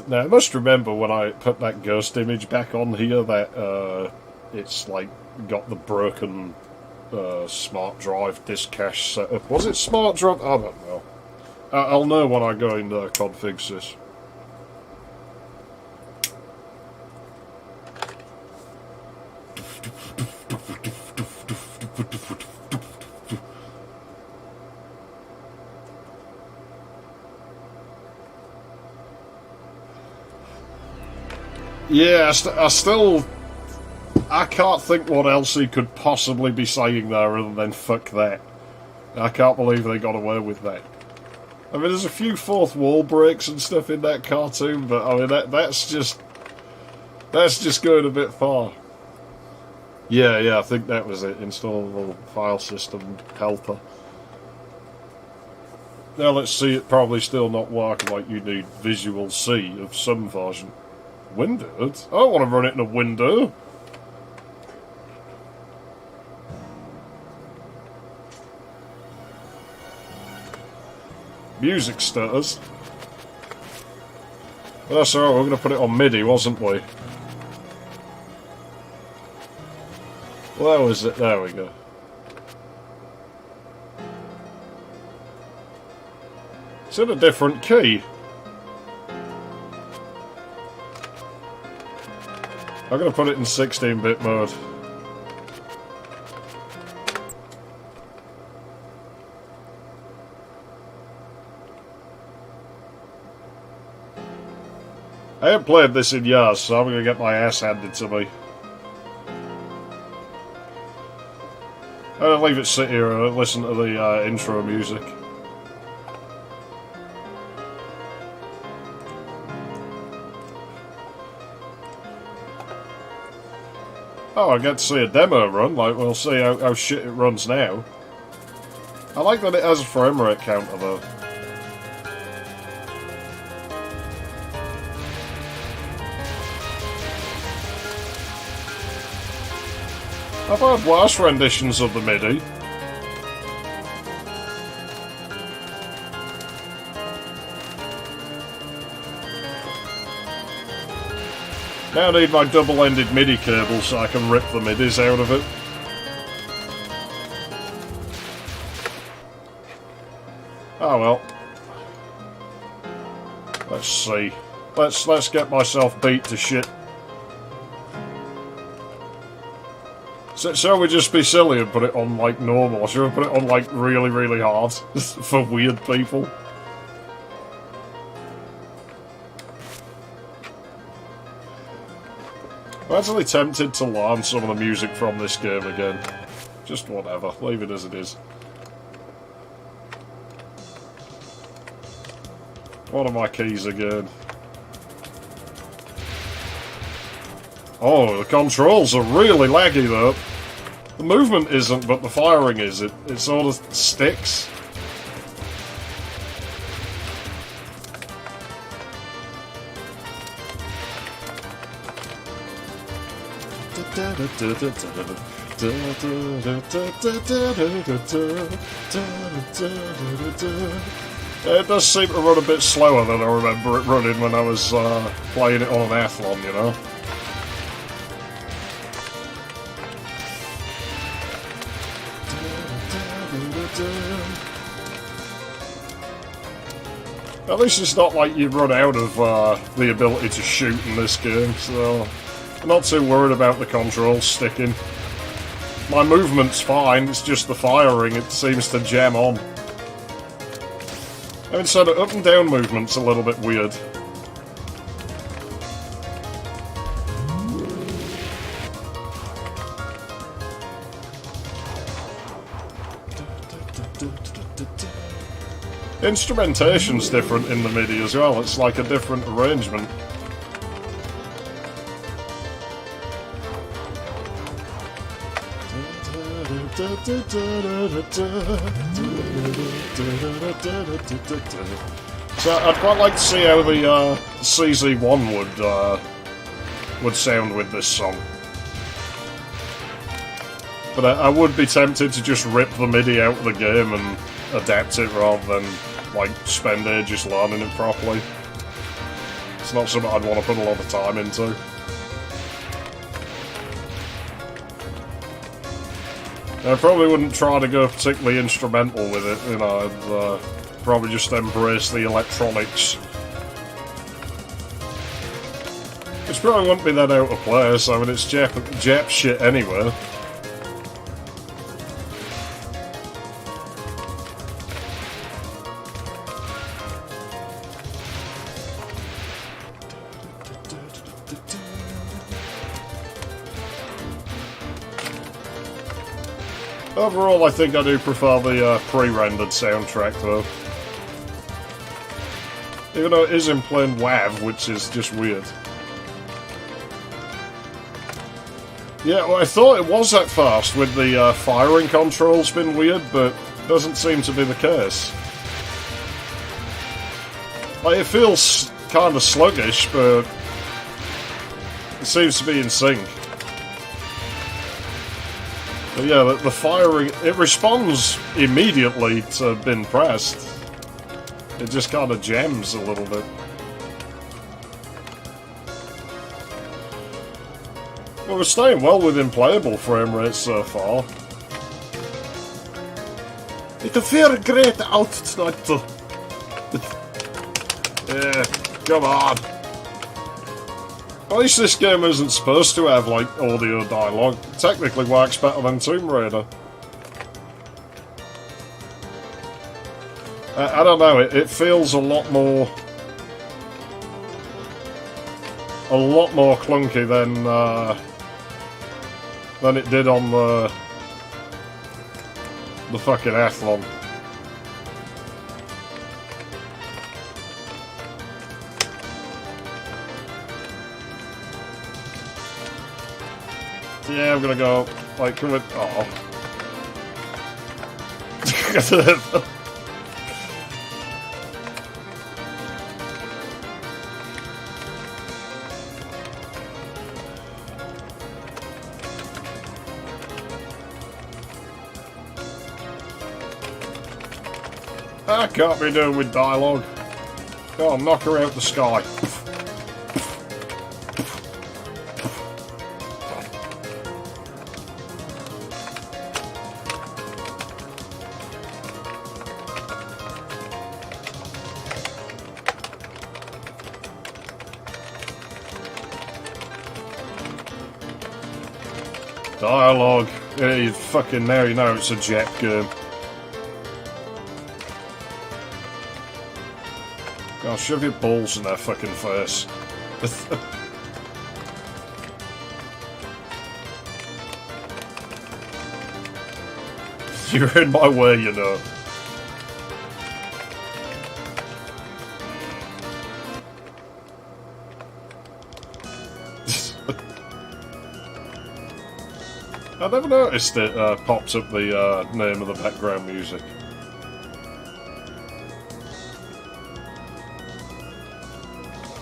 Speaker 1: Now, I must remember when I put that ghost image back on here that it's like got the broken smart drive disk cache setup. Was it smart drive? I don't know. I'll know when I go in config sys. Yeah, I still I can't think what else he could possibly be saying there other than fuck that. I can't believe they got away with that. I mean, there's a few fourth wall breaks and stuff in that cartoon, but I mean, that's just going a bit far. Yeah, I think that was it. Installable file system helper. Now let's see, it probably still not working, like you need Visual C of some version. Windows? I don't want to run it in a window. Music stutters. Well, that's alright, we're going to put it on MIDI, wasn't we? Where was it? There we go. It's in a different key. I'm going to put it in 16-bit mode. I haven't played this in years, so I'm going to get my ass handed to me. I'll leave it sit here and listen to the intro music. Oh, I get to see a demo run, like, we'll see how shit it runs now. I like that it has a frame rate counter, though. I've heard worse renditions of the MIDI. Now I need my double-ended MIDI cable so I can rip the MIDIs out of it. Oh well. Let's see. Let's get myself beat to shit. So shall we just be silly and put it on like normal, or should we put it on like really, really hard for weird people? I'm actually tempted to learn some of the music from this game again. Just whatever, leave it as it is. What are my keys again? Oh, the controls are really laggy though. The movement isn't, but the firing is. It sort of sticks. It does seem to run a bit slower than I remember it running when I was playing it on an Athlon, you know. At least it's not like you run out of the ability to shoot in this game, so I'm not too worried about the controls sticking. My movement's fine, it's just the firing, it seems to jam on. I mean, so the up and down movement's a little bit weird. Instrumentation's different in the MIDI as well, it's like a different arrangement. So I'd quite like to see how the CZ1 would sound with this song. But I would be tempted to just rip the MIDI out of the game and adapt it rather than like spend ages learning it properly. It's not something I'd want to put a lot of time into. I probably wouldn't try to go particularly instrumental with it, you know, I'd probably just embrace the electronics. Which probably wouldn't be that out of place, I mean it's Jap shit anyway. Overall, I think I do prefer the pre-rendered soundtrack, though. Even though it is in plain WAV, which is just weird. Yeah, well, I thought it was at first, with the firing controls being weird, but doesn't seem to be the case. Like, it feels kind of sluggish, but it seems to be in sync. But yeah, the firing, it responds immediately to being pressed. It just kind of jams a little bit. Well, we're staying well within playable frame rates so far. It's a very great out tonight. Yeah, come on. At least this game isn't supposed to have, like, audio dialogue. It technically works better than Tomb Raider. I don't know, it feels a lot more clunky than it did on the fucking Athlon. Yeah, I'm gonna go, like, come with, oh. I can't be doing with dialogue. Go on, knock her out the sky. Dialogue. Yeah, you fucking now you know it's a jet game. I'll shove your balls in their fucking face. You're in my way, you know. I never noticed it pops up the name of the background music.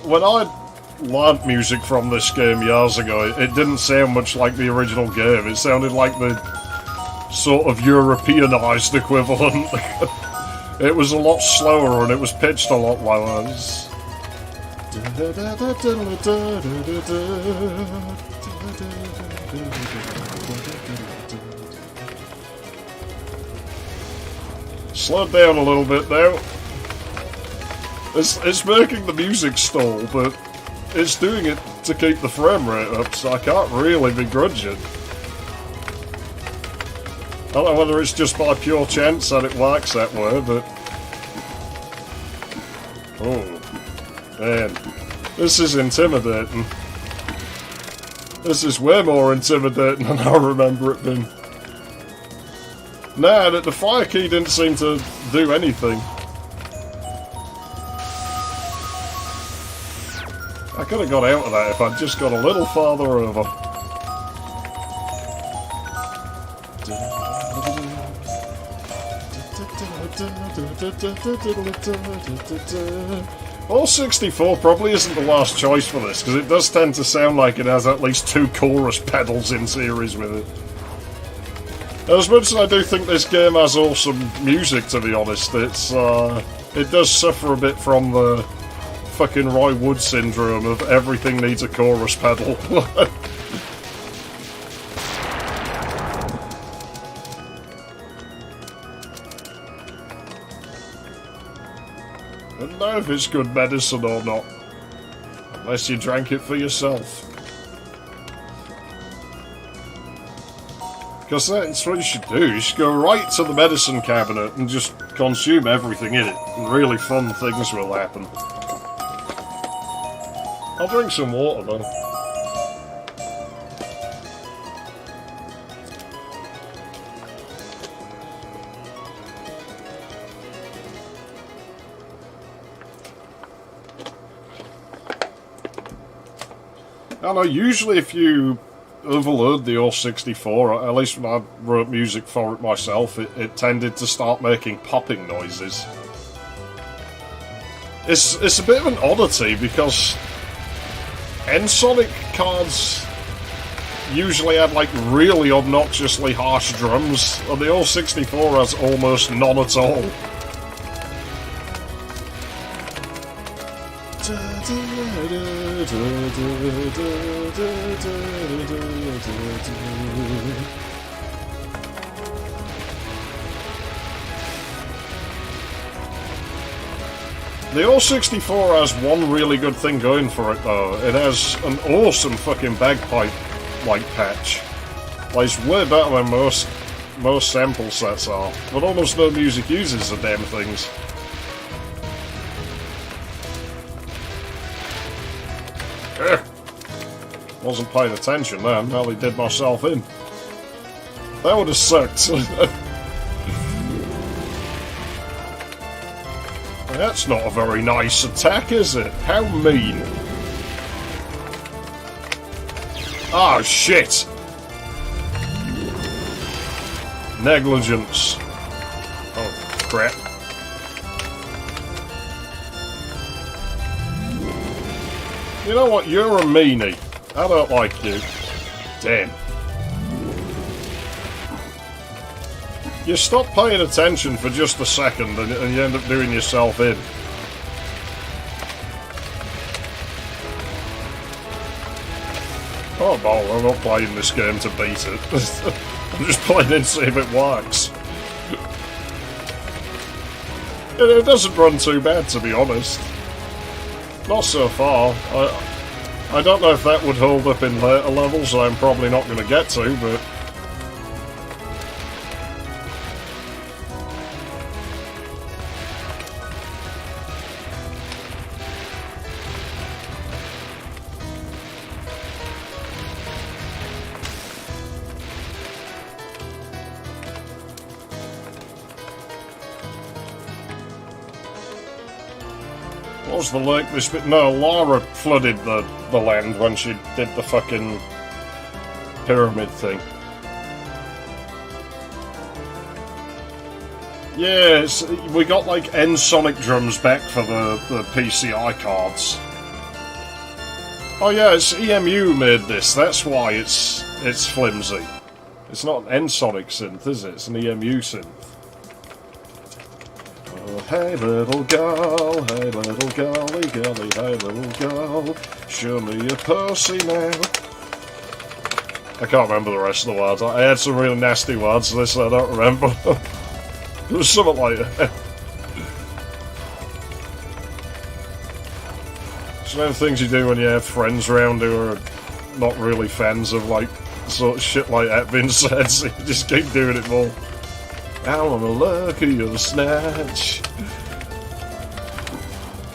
Speaker 1: When I learnt music from this game years ago, it didn't sound much like the original game. It sounded like the sort of Europeanized equivalent. It was a lot slower and it was pitched a lot lower. Slow down a little bit now. It's making the music stall, but it's doing it to keep the frame rate up, so I can't really begrudge it. I don't know whether it's just by pure chance that it works that way, but... Oh, man. This is intimidating. This is way more intimidating than I remember it being. Nah, the fire key didn't seem to do anything. I could have got out of that if I'd just got a little farther over. All 64 probably isn't the last choice for this, because it does tend to sound like it has at least 2 chorus pedals in series with it. As much as I do think this game has awesome music, to be honest, it does suffer a bit from the fucking Roy Wood syndrome of everything needs a chorus pedal. I don't know if it's good medicine or not, unless you drank it for yourself. Because that's what you should do. You should go right to the medicine cabinet and just consume everything in it. And really fun things will happen. I'll drink some water though. I know, usually if you overload the All-64, at least when I wrote music for it myself, it tended to start making popping noises. It's a bit of an oddity because N-Sonic cards usually had like really obnoxiously harsh drums, and the All-64 has almost none at all. The All-64 has one really good thing going for it though. It has an awesome fucking bagpipe-like patch. Like, it's way better than most sample sets are, but almost no music uses the damn things. Wasn't paying attention then, nearly did myself in. That would have sucked. That's not a very nice attack, is it? How mean. Oh, shit! Negligence. Oh, crap. You know what? You're a meanie. I don't like you. Damn. You stop paying attention for just a second and you end up doing yourself in. Oh, well, I'm not playing this game to beat it. I'm just playing it to see if it works. It doesn't run too bad, to be honest. Not so far. I don't know if that would hold up in later levels, I'm probably not going to get to, but... What was the lake this bit? No, Lara flooded the land when she did the fucking pyramid thing. Yeah, we got like N-Sonic drums back for the PCI cards. Oh yeah, it's EMU made this, that's why it's flimsy. It's not an N-Sonic synth, is it? It's an EMU synth. Hey little girl, hey little girly girly, hey little girl, show me your pussy now. I can't remember the rest of the words. I had some really nasty words to this I don't remember. It was something like that. It's one of the things you do when you have friends around who are not really fans of like sort of shit like that being said, so you just keep doing it more. I wanna look at your snatch.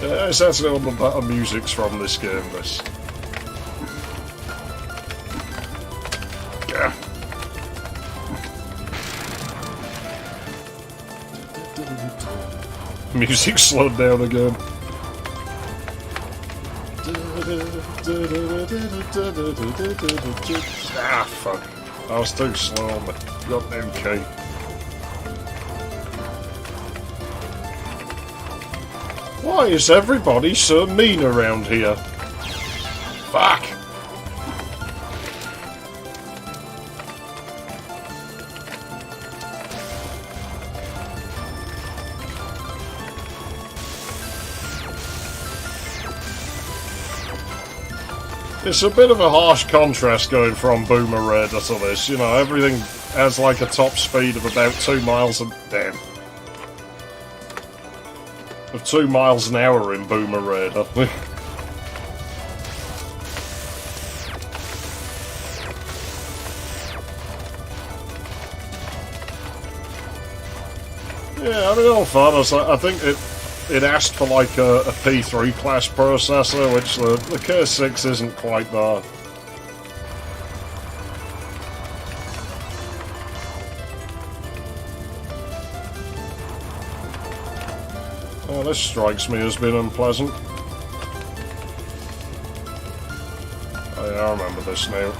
Speaker 1: It's actually one of the better musics from this game, this. Yeah. Music slowed down again. Ah, fuck. I was too slow on the goddamn key. Why is everybody so mean around here? Fuck! It's a bit of a harsh contrast going from Boomer Raider to this, you know, everything has like a top speed of about 2 miles and... damn. Of 2 miles an hour in Boomer Raider. Yeah, I mean, in all fairness, I think it asked for like a P3 class processor, which the K6 isn't quite there. Oh, this strikes me as being unpleasant. Oh yeah, I remember this now.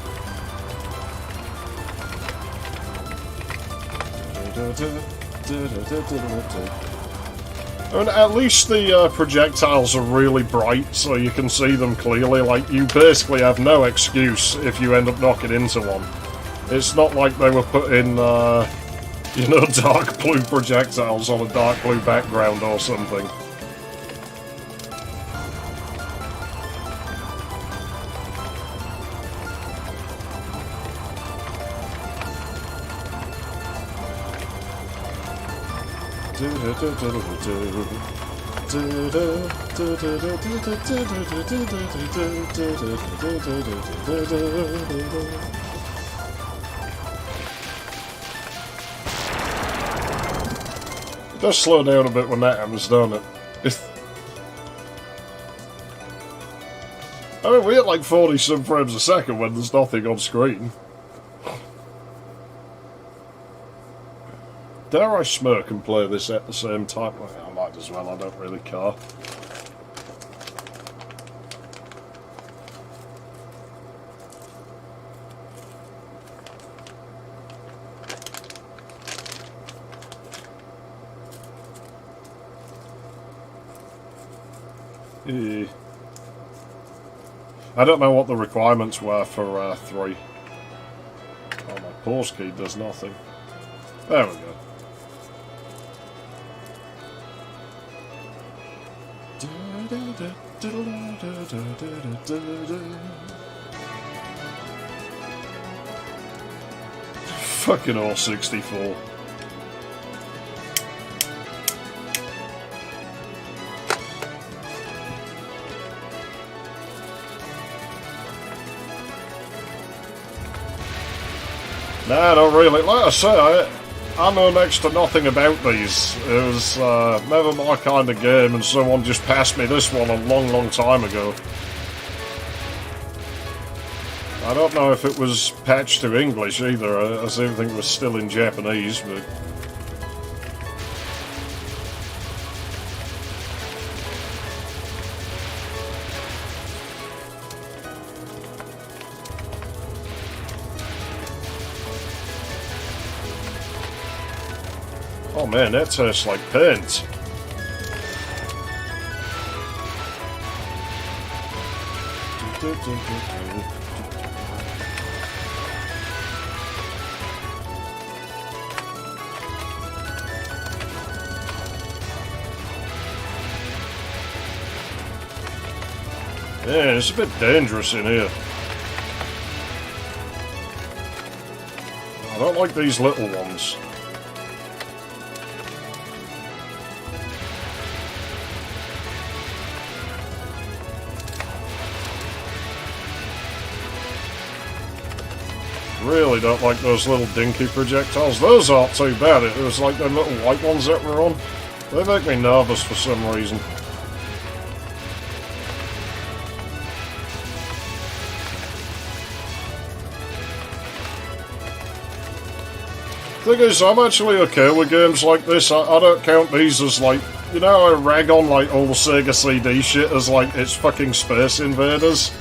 Speaker 1: And at least the projectiles are really bright, so you can see them clearly. Like, you basically have no excuse if you end up knocking into one. It's not like they were putting, you know, dark blue projectiles on a dark blue background or something. It does slow down a bit when that happens, don't it? I mean, we hit like 40-some frames a second when there's nothing on screen. Dare I smirk and play this at the same time? Well, I might as well, I don't really care. I don't know what the requirements were for 3. Oh, my pause key does nothing. There we go. Fucking all-64. Nah, not really. Like I say, I know next to nothing about these. It was never my kind of game, and someone just passed me this one a long, long time ago. I don't know if it was patched to English either, as everything was still in Japanese, but... Oh man, that tastes like paint. Yeah, it's a bit dangerous in here. I don't like these little ones. Really don't like those little dinky projectiles. Those aren't too bad. It was like them little white ones that were on. They make me nervous for some reason. Thing is, I'm actually okay with games like this. I don't count these as like, you know, I rag on like all the Sega CD shit as like it's fucking Space Invaders.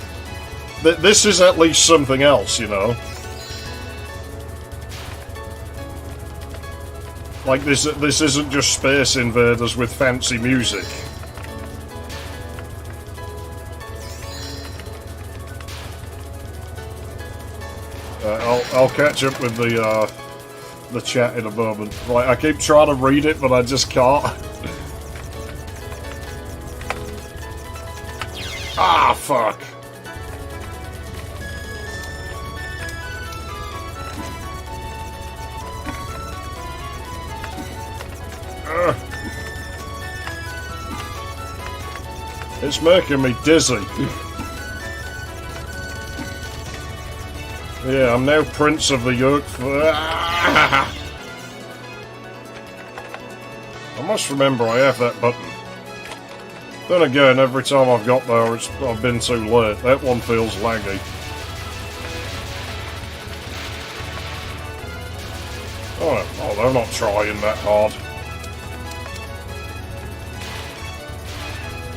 Speaker 1: This is at least something else, you know. Like this isn't just Space Invaders with fancy music. I'll catch up with the chat in a moment. Like, I keep trying to read it, but I just can't. Ah, fuck. It's making me dizzy. Yeah, I'm now Prince of the Yoke. I must remember I have that button. Then again, every time I've got there, I've been too late. That one feels laggy. Oh, they're not trying that hard.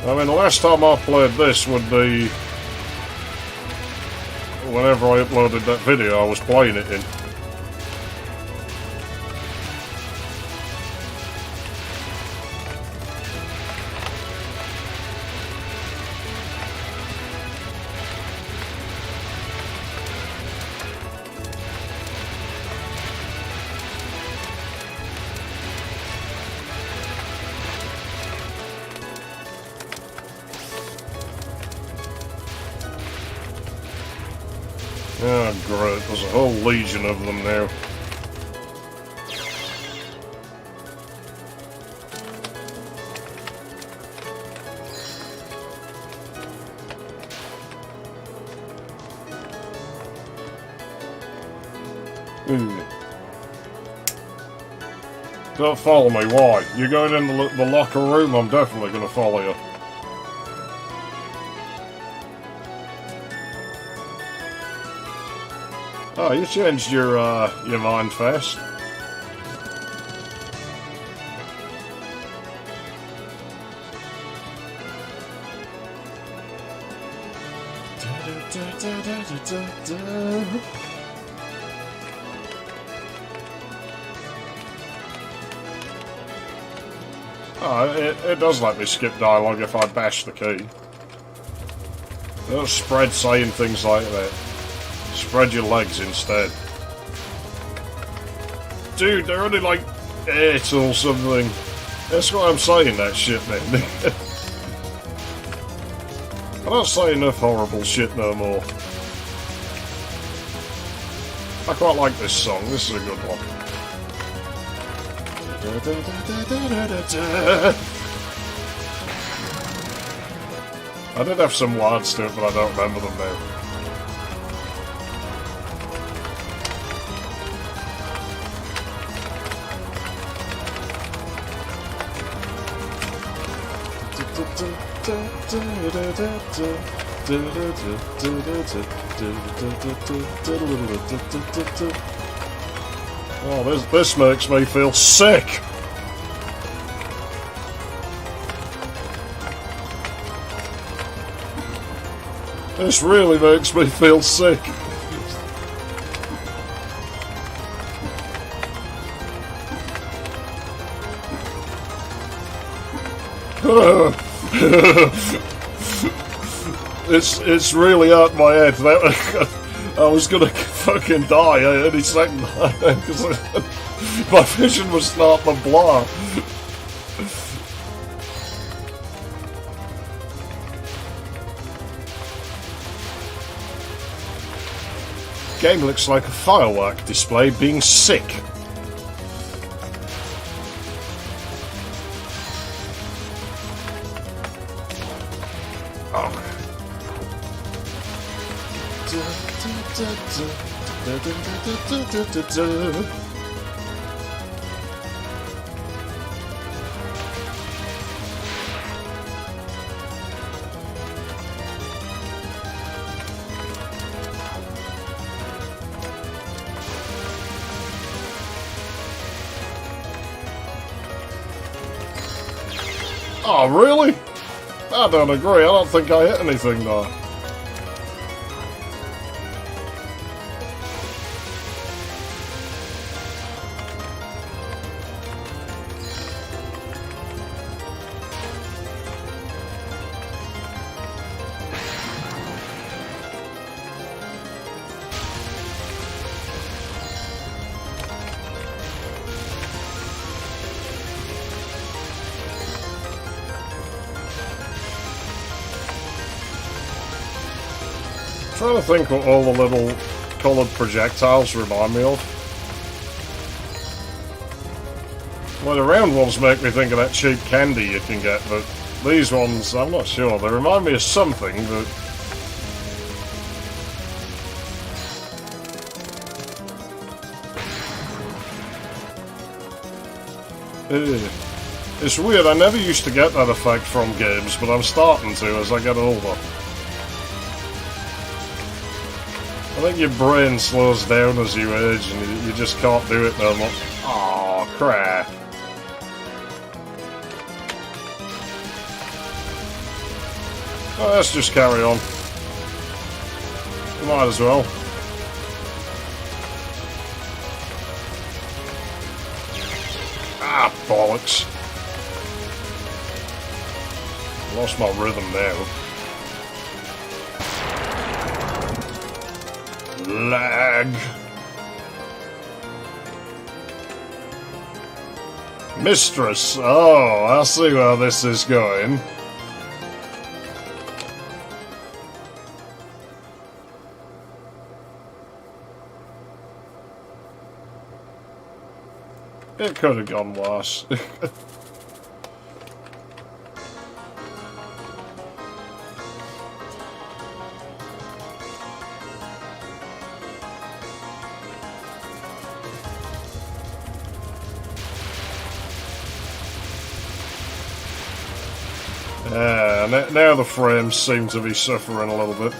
Speaker 1: I mean, the last time I played this would be whenever I uploaded that video, I was playing it in. Oh, great. There's a whole legion of them now. Don't follow me, why? You're going in the locker room, I'm definitely going to follow you. Oh, you changed your mind fast. Oh, it does let me skip dialogue if I bash the key. Don't spread saying things like that. Spread your legs instead. Dude, they're only like 8 or something. That's why I'm saying that shit, man. I don't say enough horrible shit no more. I quite like this song. This is a good one. I did have some words to it, but I don't remember them now. Oh, this makes me feel sick. This really makes me feel sick. It's really hurt my head. I was gonna fucking die any second because my vision was starting to blur. Game looks like a firework display being sick. Oh, really? I don't agree. I don't think I hit anything though. I'm trying to think what all the little coloured projectiles remind me of. Well, the round ones make me think of that cheap candy you can get, but these ones, I'm not sure. They remind me of something, but... It's weird, I never used to get that effect from games, but I'm starting to as I get older. I think your brain slows down as you age and you just can't do it no more. Aw, crap. Well, let's just carry on. Might as well. Ah, bollocks. Lost my rhythm now. Lag. Mistress. Oh, I see where this is going. It could have gone worse. Now the frames seem to be suffering a little bit.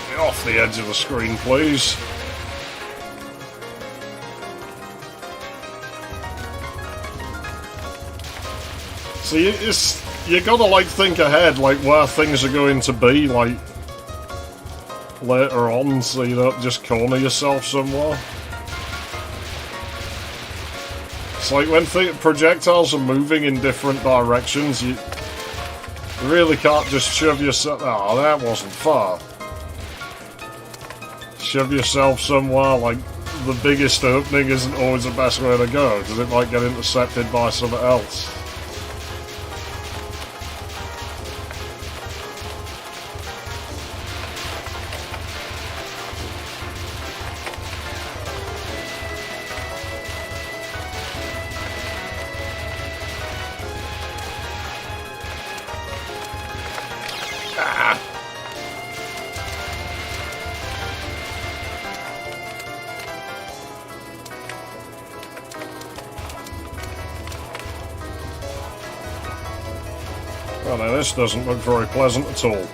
Speaker 1: Get off the edge of the screen, please. See, you gotta, like, think ahead, like, where things are going to be, like, later on, so you don't just corner yourself somewhere. It's like when projectiles are moving in different directions, you really can't just shove yourself... Oh, that wasn't far. Shove yourself somewhere, like, the biggest opening isn't always the best way to go, because it might get intercepted by something else. Well, now this doesn't look very pleasant at all.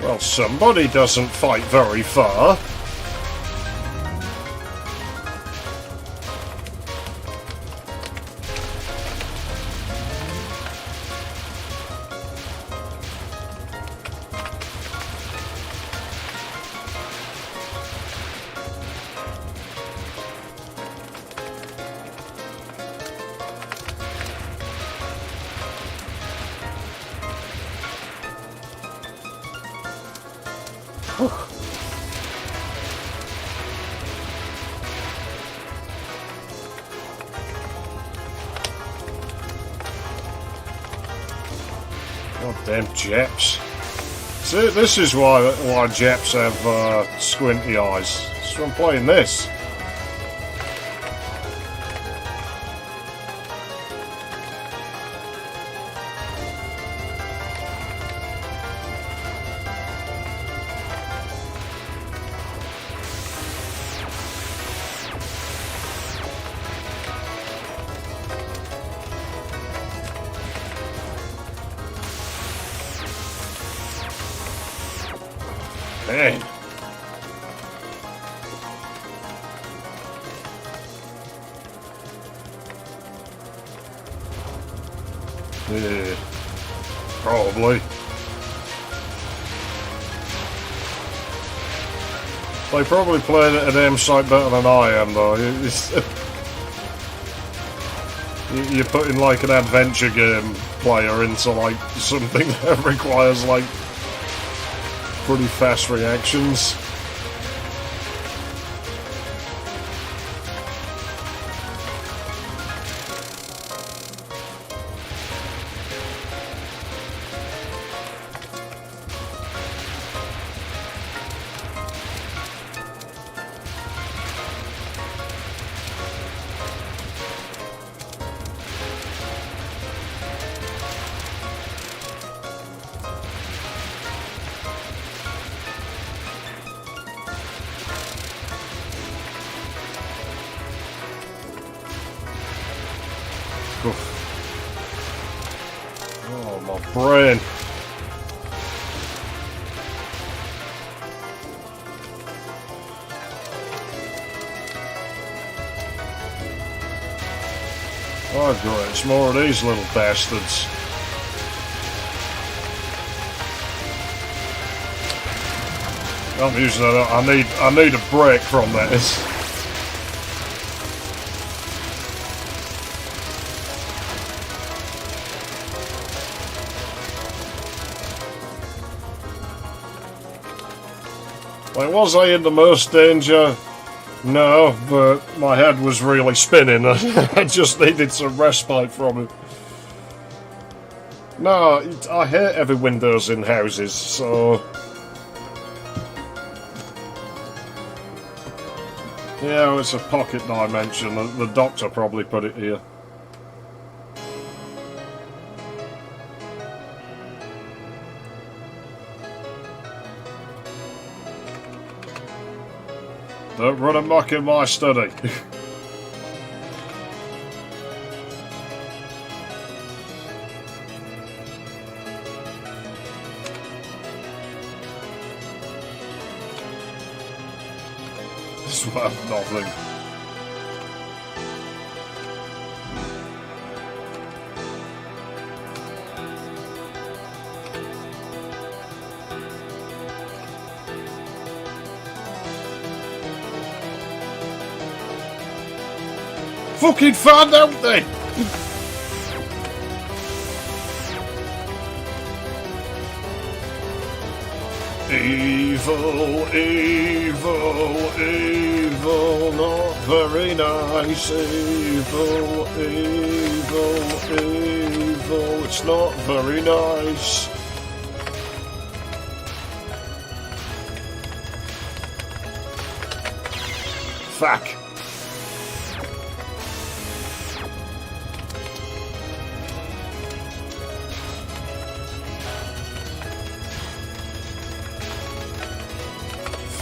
Speaker 1: Well, somebody doesn't fight very far. Goddamn Jeps. See, this is why Jeps have squinty eyes. That's why I'm playing this. Man. Yeah, probably. They probably played it a damn sight better than I am, though. You're putting like an adventure game player into like something that requires like pretty fast reactions. Oh, my brain. Oh, great. It's more of these little bastards. I'm using it. I need a break from this. Like, was I in the most danger? No, but my head was really spinning. I just needed some respite from it. No, I hate heavy windows in houses, so... Yeah, well, it's a pocket dimension. The doctor probably put it here. Don't run amok in my study. This is worth nothing. Fucking find out then! Evil, evil, evil, not very nice. Evil, evil, evil, it's not very nice. Fuck.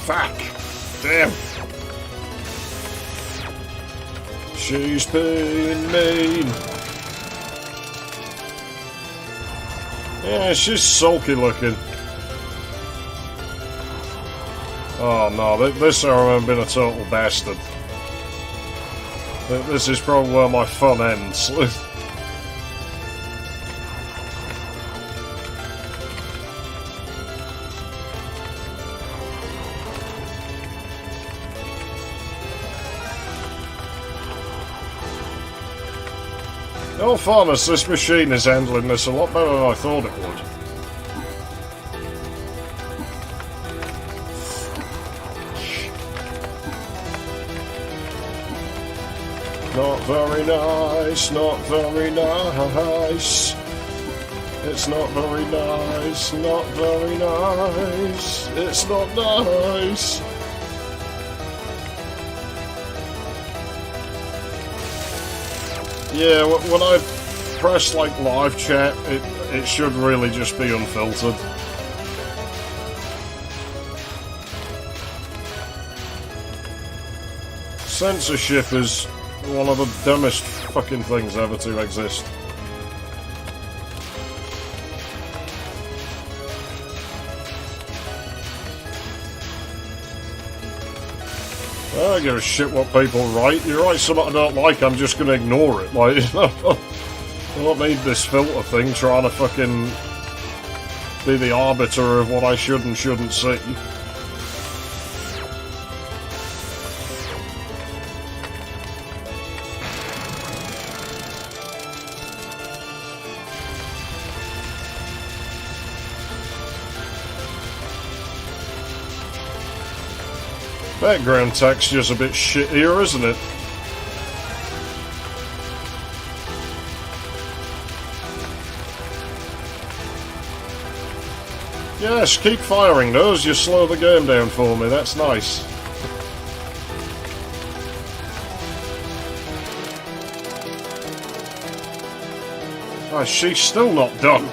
Speaker 1: Fuck! Damn! She's being mean. Yeah, she's sulky looking. Oh no, this hour I've been a total bastard. This is probably where my fun ends. In all fairness, this machine is handling this a lot better than I thought it would. Not very nice, not very nice. It's not very nice, not very nice. It's not nice. Yeah, when I press like live chat, it should really just be unfiltered. Censorship is one of the dumbest fucking things ever to exist. I don't give a shit what people write. You write something I don't like, I'm just going to ignore it. Like, I don't need this filter thing trying to fucking be the arbiter of what I should and shouldn't see. Background texture's a bit shittier, isn't it? Yes, keep firing those. You slow the game down for me. That's nice. Oh, she's still not done.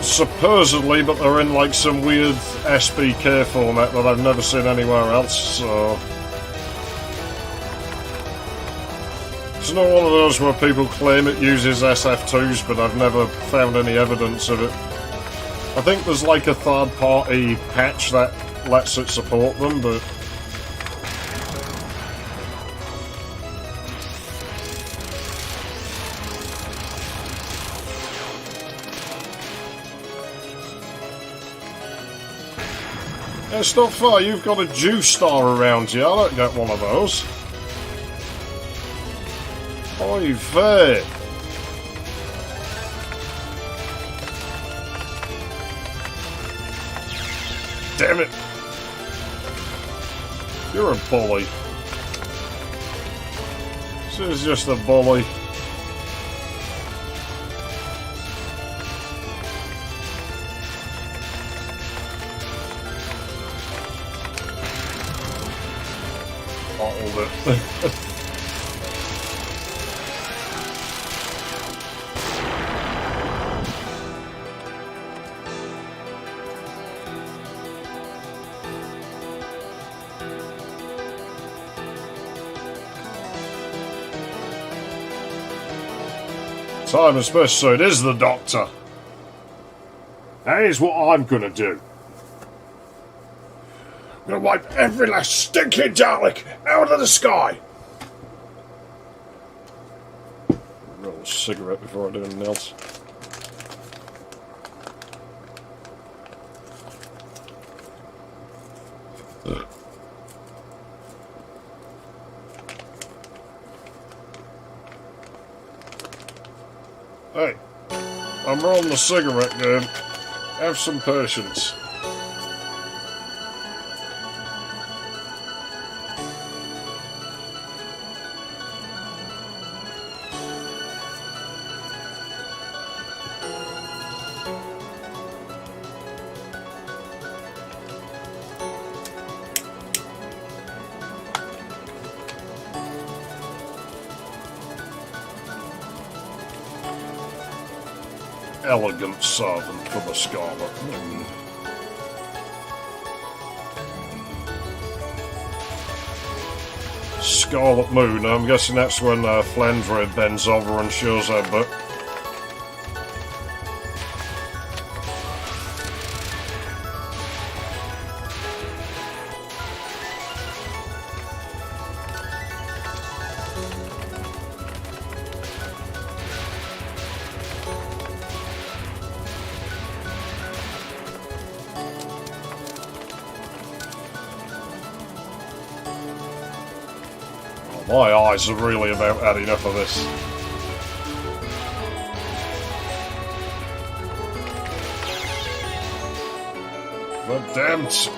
Speaker 1: Supposedly, but they're in like some weird SBK format that I've never seen anywhere else, so... It's not one of those where people claim it uses SF2s, but I've never found any evidence of it. I think there's like a third-party patch that lets it support them, but... It's not fair, you've got a juice star around you, I don't get one of those. Oy vey. Damn it. You're a bully. This is just a bully. Hold it. Time and space, so it is the Doctor. Here's what I'm gonna do. I'm gonna wipe every last stinking Dalek out of the sky. Roll a cigarette before I do anything else. Hey, I'm rolling the cigarette game. Have some patience. Elegant servant for the Scarlet Moon. Scarlet Moon, I'm guessing that's when Flandre bends over and shows her butt. My eyes are really about had enough of this. The damned...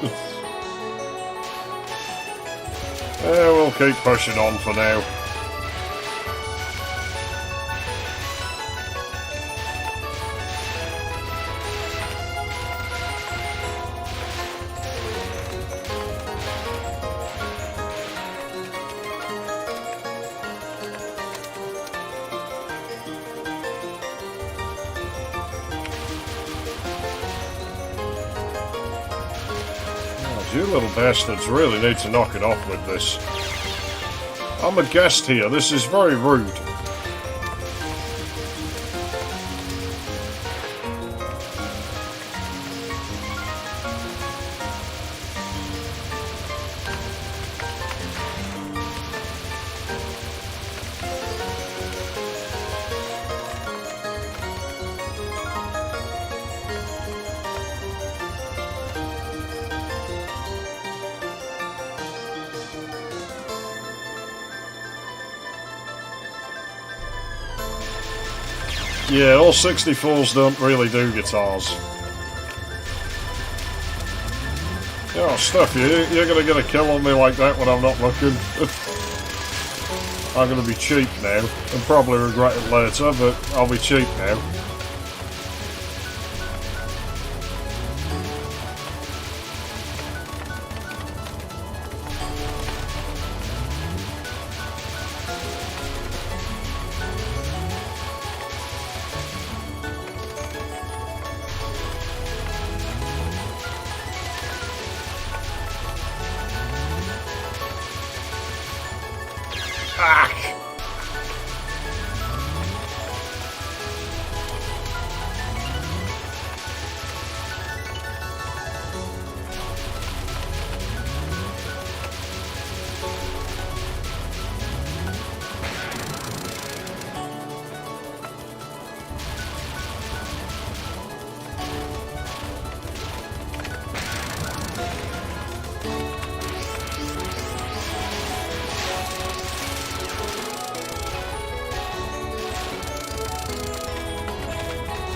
Speaker 1: Yeah, we'll keep pushing on for now. You little bastards really need to knock it off with this. I'm a guest here, this is very rude. Yeah, all 64s don't really do guitars. Oh, stuff you. You're gonna get a kill on me like that when I'm not looking. I'm gonna be cheap now, and probably regret it later, but I'll be cheap now.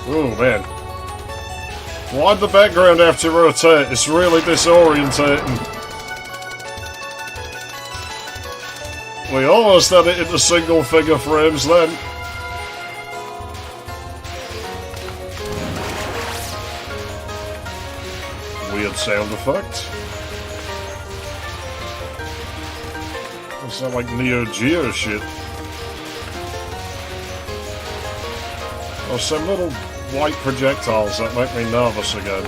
Speaker 1: Oh man. Why'd the background have to rotate? It's really disorientating. We almost had it into single figure frames then. Weird sound effect. That sound like Neo Geo shit. Oh, some little white projectiles that make me nervous again.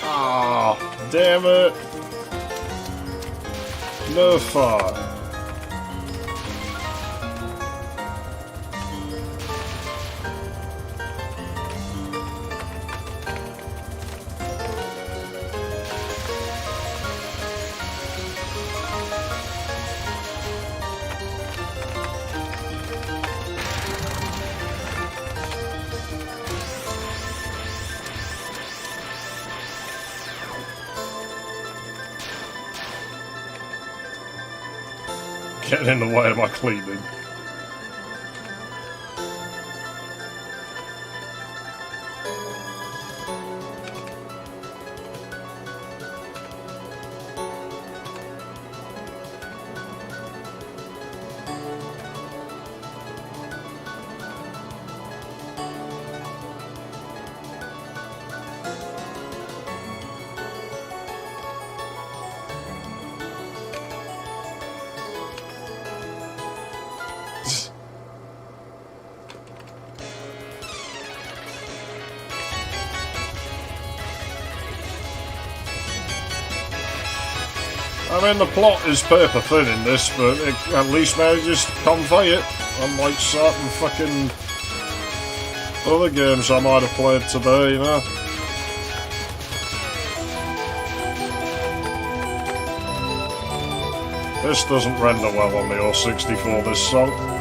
Speaker 1: Ah, damn it. No fun. Getting in the way of my cleaning. I mean, the plot is paper thin in this, but it at least manages to convey it, unlike certain fucking other games I might have played today, you know? This doesn't render well on the O64, this song.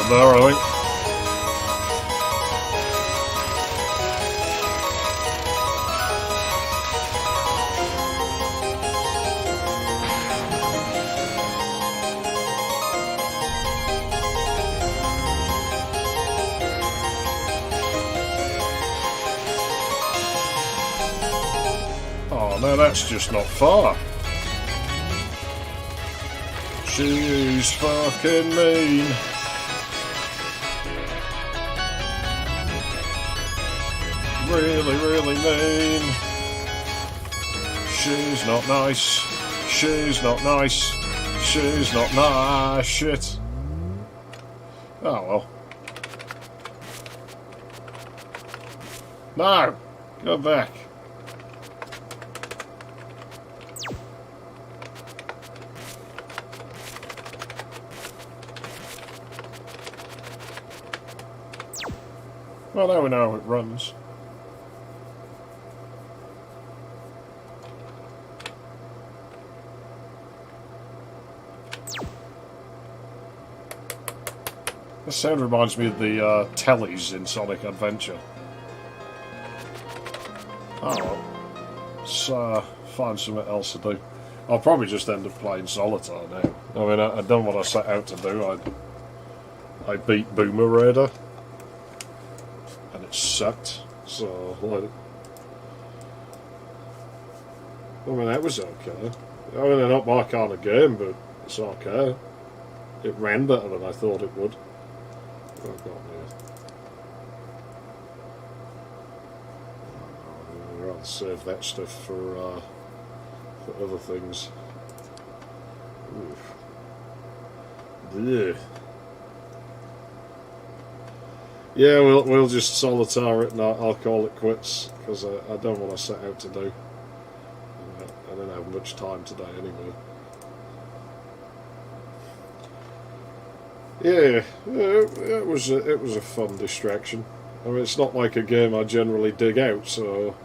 Speaker 1: There, I think. Oh no, that's just not far. She's fucking mean. Really, really mean. She's not nice. She's not nice. She's not nice. Shit. Oh well. No! Go back. Well, now we know how it runs. This sound reminds me of the tellies in Sonic Adventure. Oh well. Let's find something else to do. I'll probably just end up playing Solitaire now. I mean, I've done what I set out to do. I beat Boomer Raider. And it sucked. So, like... I mean, that was okay. I mean, not my kind of game, but it's okay. It ran better than I thought it would. What have I got here? I'd rather save that stuff for other things. Oof. Blech. Yeah, we'll just solitaire it and I'll call it quits because I don't want to set out to do. I don't have much time today anyway. Yeah, it was a fun distraction. I mean, it's not like a game I generally dig out, so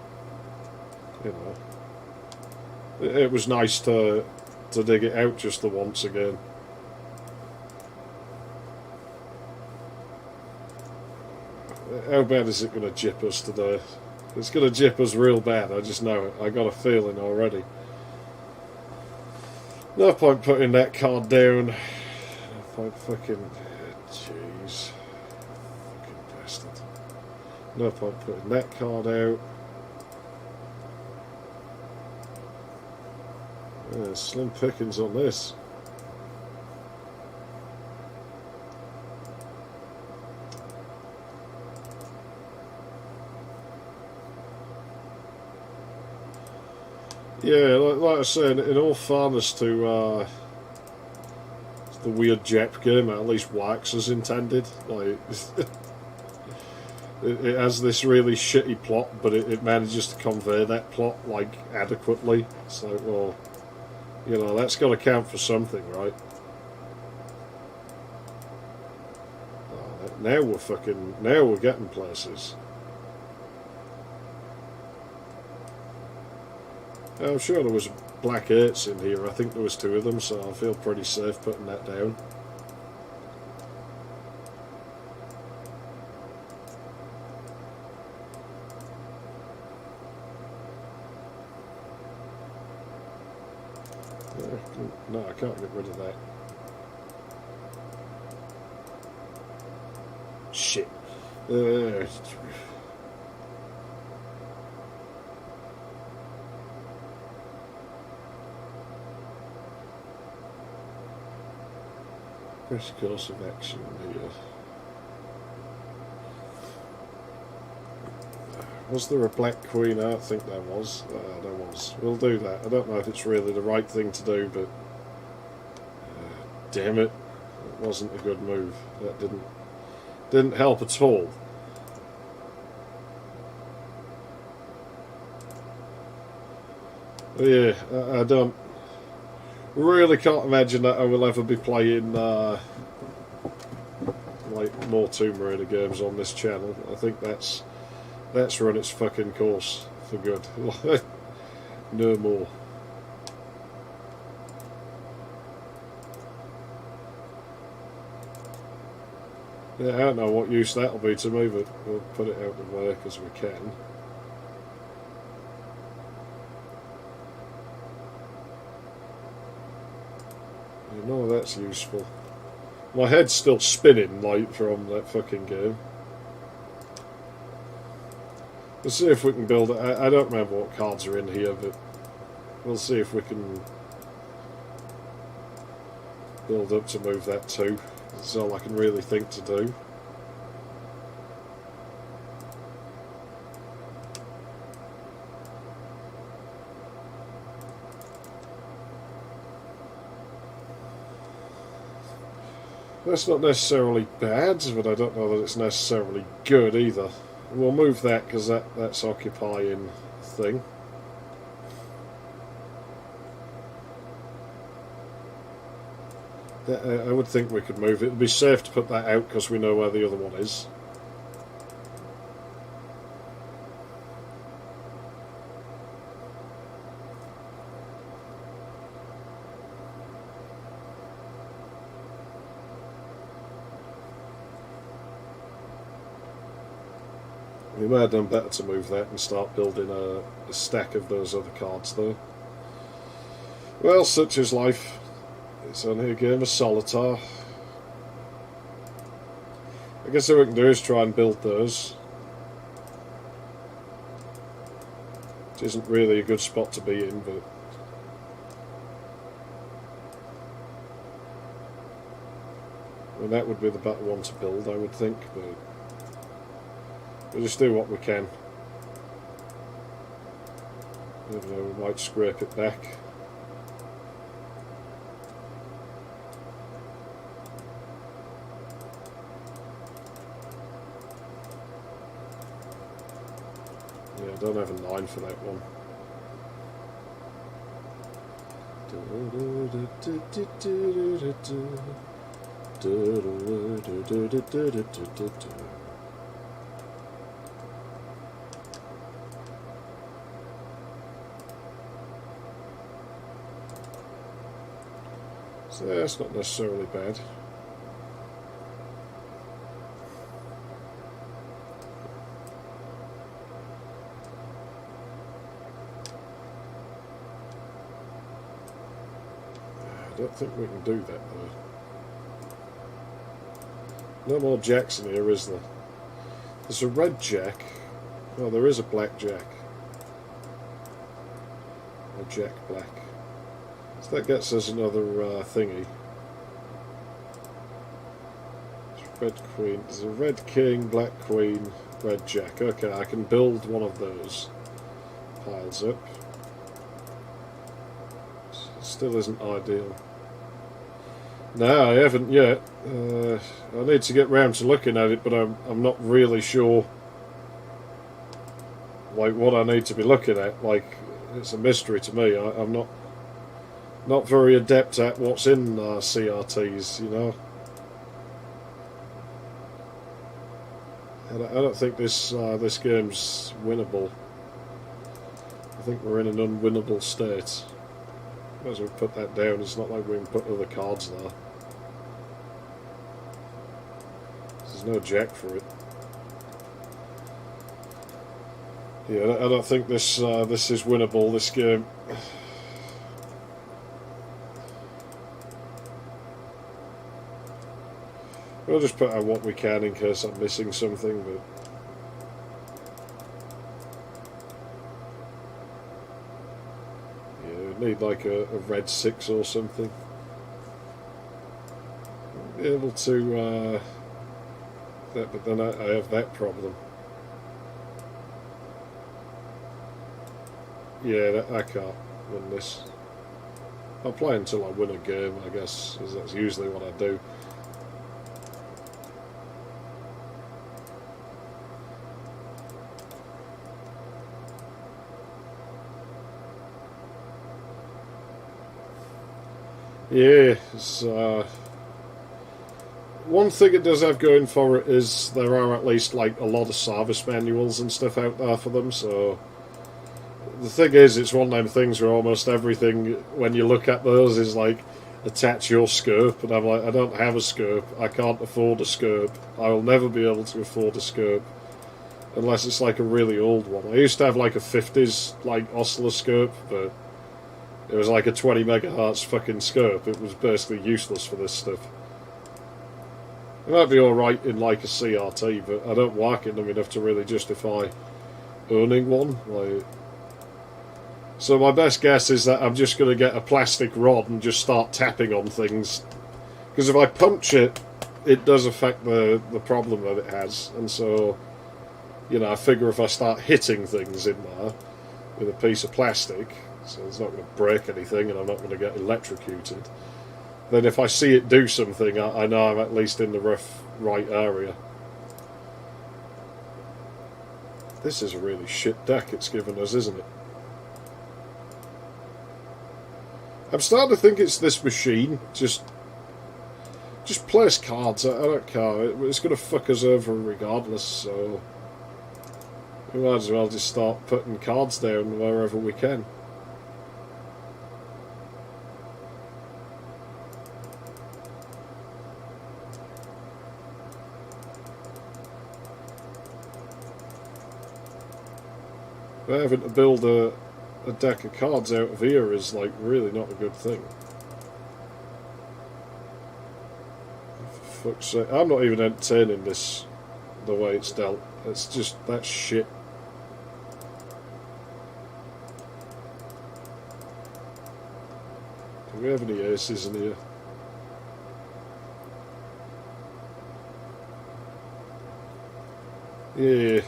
Speaker 1: you know, it was nice to dig it out just the once again. How bad is it going to jip us today? It's going to jip us real bad. I just know it. I got a feeling already. No point putting that card down. No point fucking... Jeez. Fucking bastard. No point putting that card out. Slim pickings on this. Yeah, like I said, in all fairness to the weird Jap game, it at least works as intended. Like, it has this really shitty plot, but it manages to convey that plot, like, adequately. So, well, you know, that's got to count for something, right? Oh, now we're getting places. I'm sure there was black 8s in here. I think there was 2 of them, so I feel pretty safe putting that down. No, I can't get rid of that. Shit. Best course of action here. Was there a black queen? I don't think there was. There was. We'll do that. I don't know if it's really the right thing to do, but damn it, it wasn't a good move. That didn't help at all. But yeah, I don't. Really can't imagine that I will ever be playing like more Tomb Raider games on this channel. I think that's run its fucking course for good. No more. Yeah, I don't know what use that'll be to me, but we'll put it out of the way as we can. You know that's useful. My head's still spinning, like, from that fucking game. Let's see if we can build it. I don't remember what cards are in here, but we'll see if we can build up to move that too. That's all I can really think to do. That's not necessarily bad, but I don't know that it's necessarily good either. We'll move that because that's occupying thing. I would think we could move it. It'd be safe to put that out because we know where the other one is. We may have done better to move that and start building a stack of those other cards though. Well, such is life. It's only a game of solitaire. I guess what we can do is try and build those. Which isn't really a good spot to be in, but... I mean, that would be the better one to build, I would think, but... We'll just do what we can. Even though we might scrape it back. Yeah, I don't have a 9 for that one. So that's not necessarily bad. I don't think we can do that though. No more jacks in here, is there? There's a red jack. Oh, there is a black jack. A jack black. So that gets us another thingy. Red queen. There's a red king, black queen, red jack. Okay, I can build one of those. Piles up. Still isn't ideal. No, I haven't yet. I need to get round to looking at it, but I'm not really sure like what I need to be looking at. Like, it's a mystery to me. I'm not very adept at what's in CRTs, you know. I don't think this game's winnable. I think we're in an unwinnable state. Might as well put that down. It's not like we can put other cards there. There's no jack for it. Yeah, I don't think this is winnable, this game. We'll just put out what we can in case I'm missing something, but need like a red 6 or something. Be able to that, but then I have that problem. Yeah, I can't win this. I'll play until I win a game, I guess, because that's usually what I do. Yeah, it's, one thing it does have going for it is there are at least like a lot of service manuals and stuff out there for them, so the thing is, it's one of them things where almost everything, when you look at those, is like, attach your scope, and I'm like, I don't have a scope, I can't afford a scope, I will never be able to afford a scope, unless it's like a really old one. I used to have like a 50s like oscilloscope, but it was like a 20 megahertz fucking scope. It was basically useless for this stuff. It might be alright in like a CRT, but I don't work in them enough to really justify owning one. Like, so my best guess is that I'm just going to get a plastic rod and just start tapping on things. Because if I punch it, it does affect the problem that it has. And so, you know, I figure if I start hitting things in there with a piece of plastic, so it's not going to break anything and I'm not going to get electrocuted, then if I see it do something, I know I'm at least in the right area. This is a really shit deck it's given us, isn't it? I'm starting to think it's this machine. Just place cards. I don't care. It's going to fuck us over regardless, so we might as well just start putting cards down wherever we can. But having to build a deck of cards out of here is like really not a good thing. For fuck's sake. I'm not even entertaining this the way it's dealt. It's just, that's shit. Do we have any aces in here? Yeah.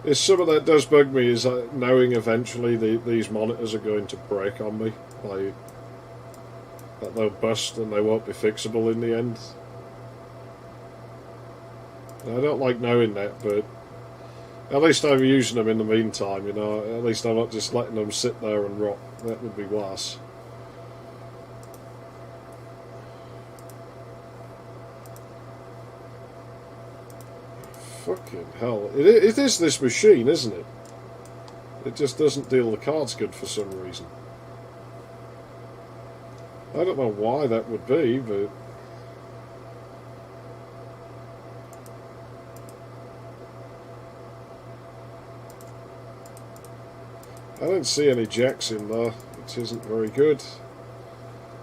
Speaker 1: It's something that does bug me, is knowing eventually these monitors are going to break on me, like that they'll bust and they won't be fixable in the end. And I don't like knowing that, but at least I'm using them in the meantime, you know. At least I'm not just letting them sit there and rot. That would be worse. Fucking hell. It is this machine, isn't it? It just doesn't deal the cards good for some reason. I don't know why that would be, but... I don't see any jacks in there, which isn't very good.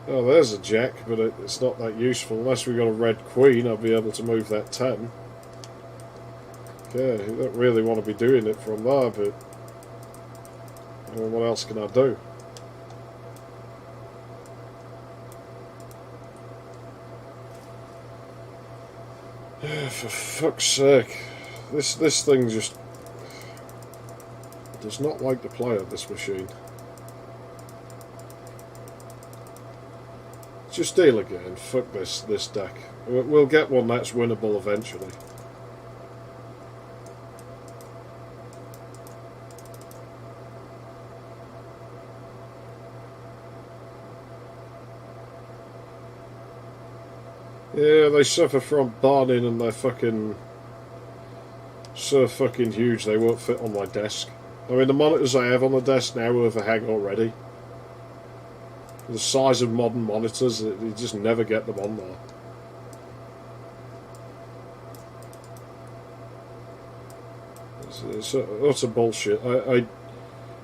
Speaker 1: Oh, there's a jack, but it's not that useful. Unless we got a red queen, I'll be able to move that 10. Okay, you don't really want to be doing it from there, but... what else can I do? For fuck's sake. This thing just... does not like to play at this machine. Just deal again. Fuck this deck. We'll get one that's winnable eventually. Yeah, they suffer from burning and they're fucking... so fucking huge they won't fit on my desk. I mean, the monitors I have on the desk now overhang already. The size of modern monitors, you just never get them on there. It's utter bullshit. I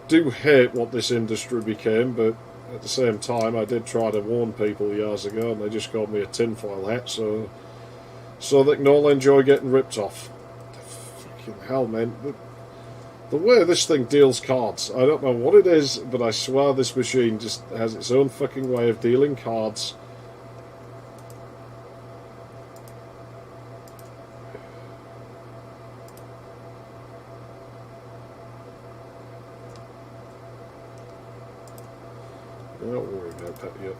Speaker 1: do hate what this industry became, but at the same time, I did try to warn people years ago, and they just called me a tinfoil hat, so they can all enjoy getting ripped off. Fucking hell, man. The way this thing deals cards, I don't know what it is, but I swear this machine just has its own fucking way of dealing cards. Don't worry about that yet.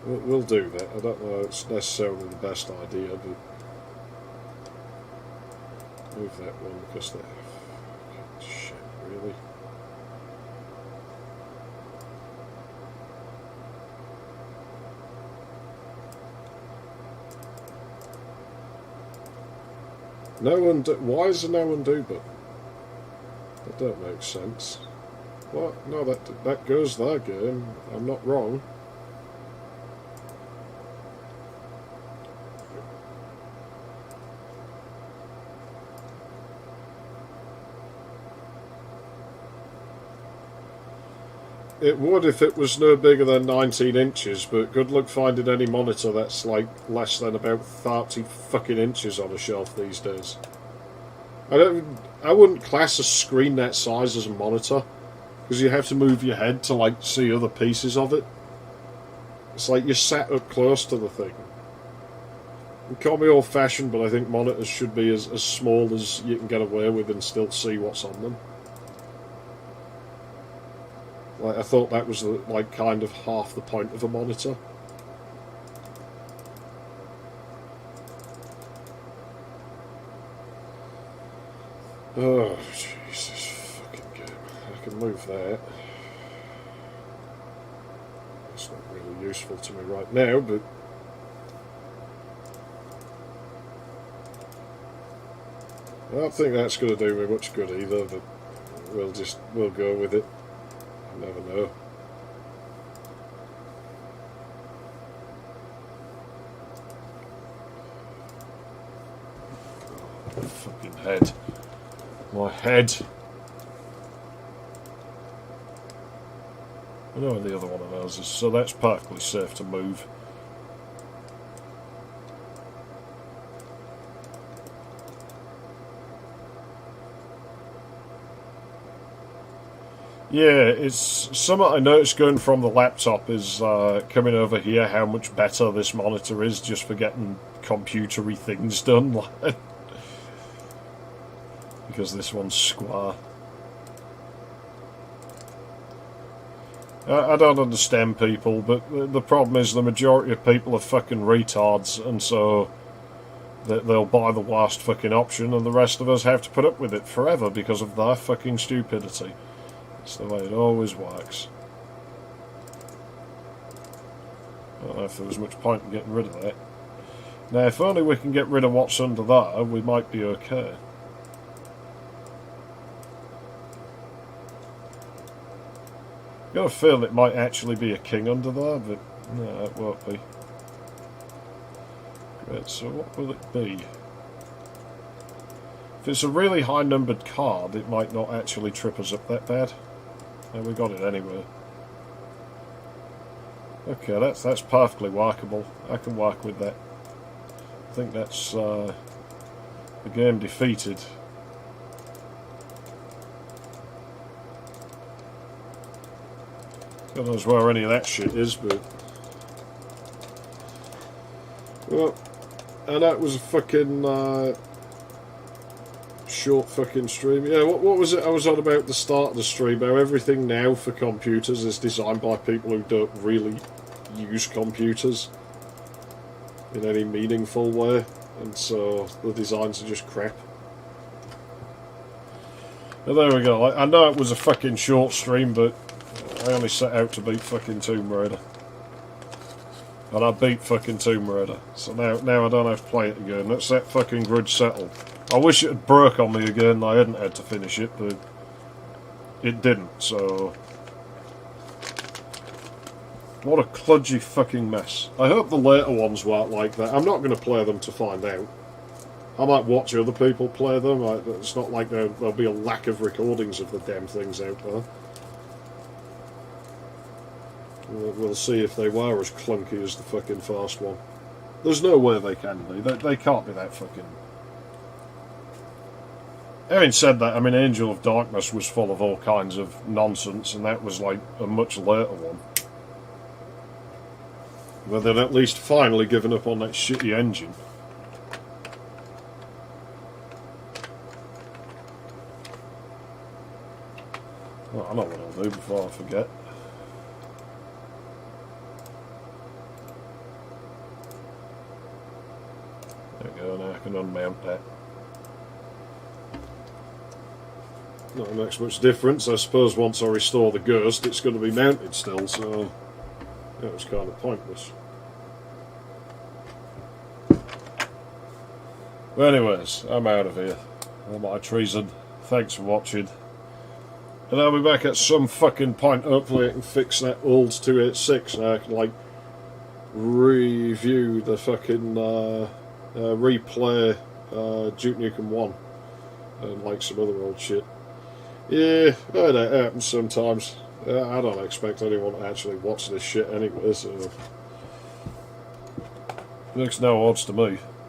Speaker 1: We'll do that. I don't know if it's necessarily the best idea, but move that one because that shit, really. No undo. Why is there no undo button? That don't make sense. What? No, that goes there, game. I'm not wrong. It would if it was no bigger than 19 inches, but good luck finding any monitor that's like less than about 30 fucking inches on a shelf these days. I wouldn't class a screen that size as a monitor, because you have to move your head to like see other pieces of it. It's like you're sat up close to the thing. You call me old-fashioned, but I think monitors should be as small as you can get away with and still see what's on them. Like, I thought that was like kind of half the point of a monitor. Oh, Jesus fucking game. I can move that. It's not really useful to me right now, but... I don't think that's going to do me much good either, but we'll go with it. You never know. Oh, fucking head. My head. I know where the other one of those is, so that's perfectly safe to move. Yeah, it's something I noticed going from the laptop is coming over here how much better this monitor is just for getting computery things done. Because this one's square. I don't understand people, but the problem is the majority of people are fucking retards, and so They'll buy the worst fucking option, and the rest of us have to put up with it forever because of their fucking stupidity. It's the way it always works. I don't know if there was much point in getting rid of that. Now, if only we can get rid of what's under there, we might be okay. I've got a feel it might actually be a king under there, but no, it won't be. Great, so what will it be? If it's a really high numbered card, it might not actually trip us up that bad. And we got it anyway. Okay, that's perfectly workable. I can work with that. I think that's the game defeated. God knows where any of that shit is, but... Well, and that was a fucking short fucking stream. Yeah, what was it I was on about at the start of the stream? How everything now for computers is designed by people who don't really use computers in any meaningful way, and so the designs are just crap. Well, there we go. I know it was a fucking short stream, but I only set out to beat fucking Tomb Raider. And I beat fucking Tomb Raider. So now I don't have to play it again. Let's that fucking grudge settled. I wish it had broke on me again and I hadn't had to finish it, but it didn't, so... What a kludgy fucking mess. I hope the later ones weren't like that. I'm not going to play them to find out. I might watch other people play them. It's not like there'll be a lack of recordings of the damn things out there. We'll see if they were as clunky as the fucking first one. There's no way they can be. They can't be that fucking... Having said that, I mean, Angel of Darkness was full of all kinds of nonsense, and that was like a much later one. Where they'd at least finally given up on that shitty engine. Well, I know what I'll do before I forget. There we go, now I can unmount that. Not makes much difference. I suppose once I restore the Ghost, it's going to be mounted still, so that was kind of pointless. Well, anyways, I'm out of here. All my treason. Thanks for watching. And I'll be back at some fucking point. Hopefully I can fix that old 286 and I can, like, review the fucking, replay Duke Nukem 1. And, like, some other old shit. Yeah, that happens sometimes. I don't expect anyone to actually watch this shit anyway, so... Makes no odds to me.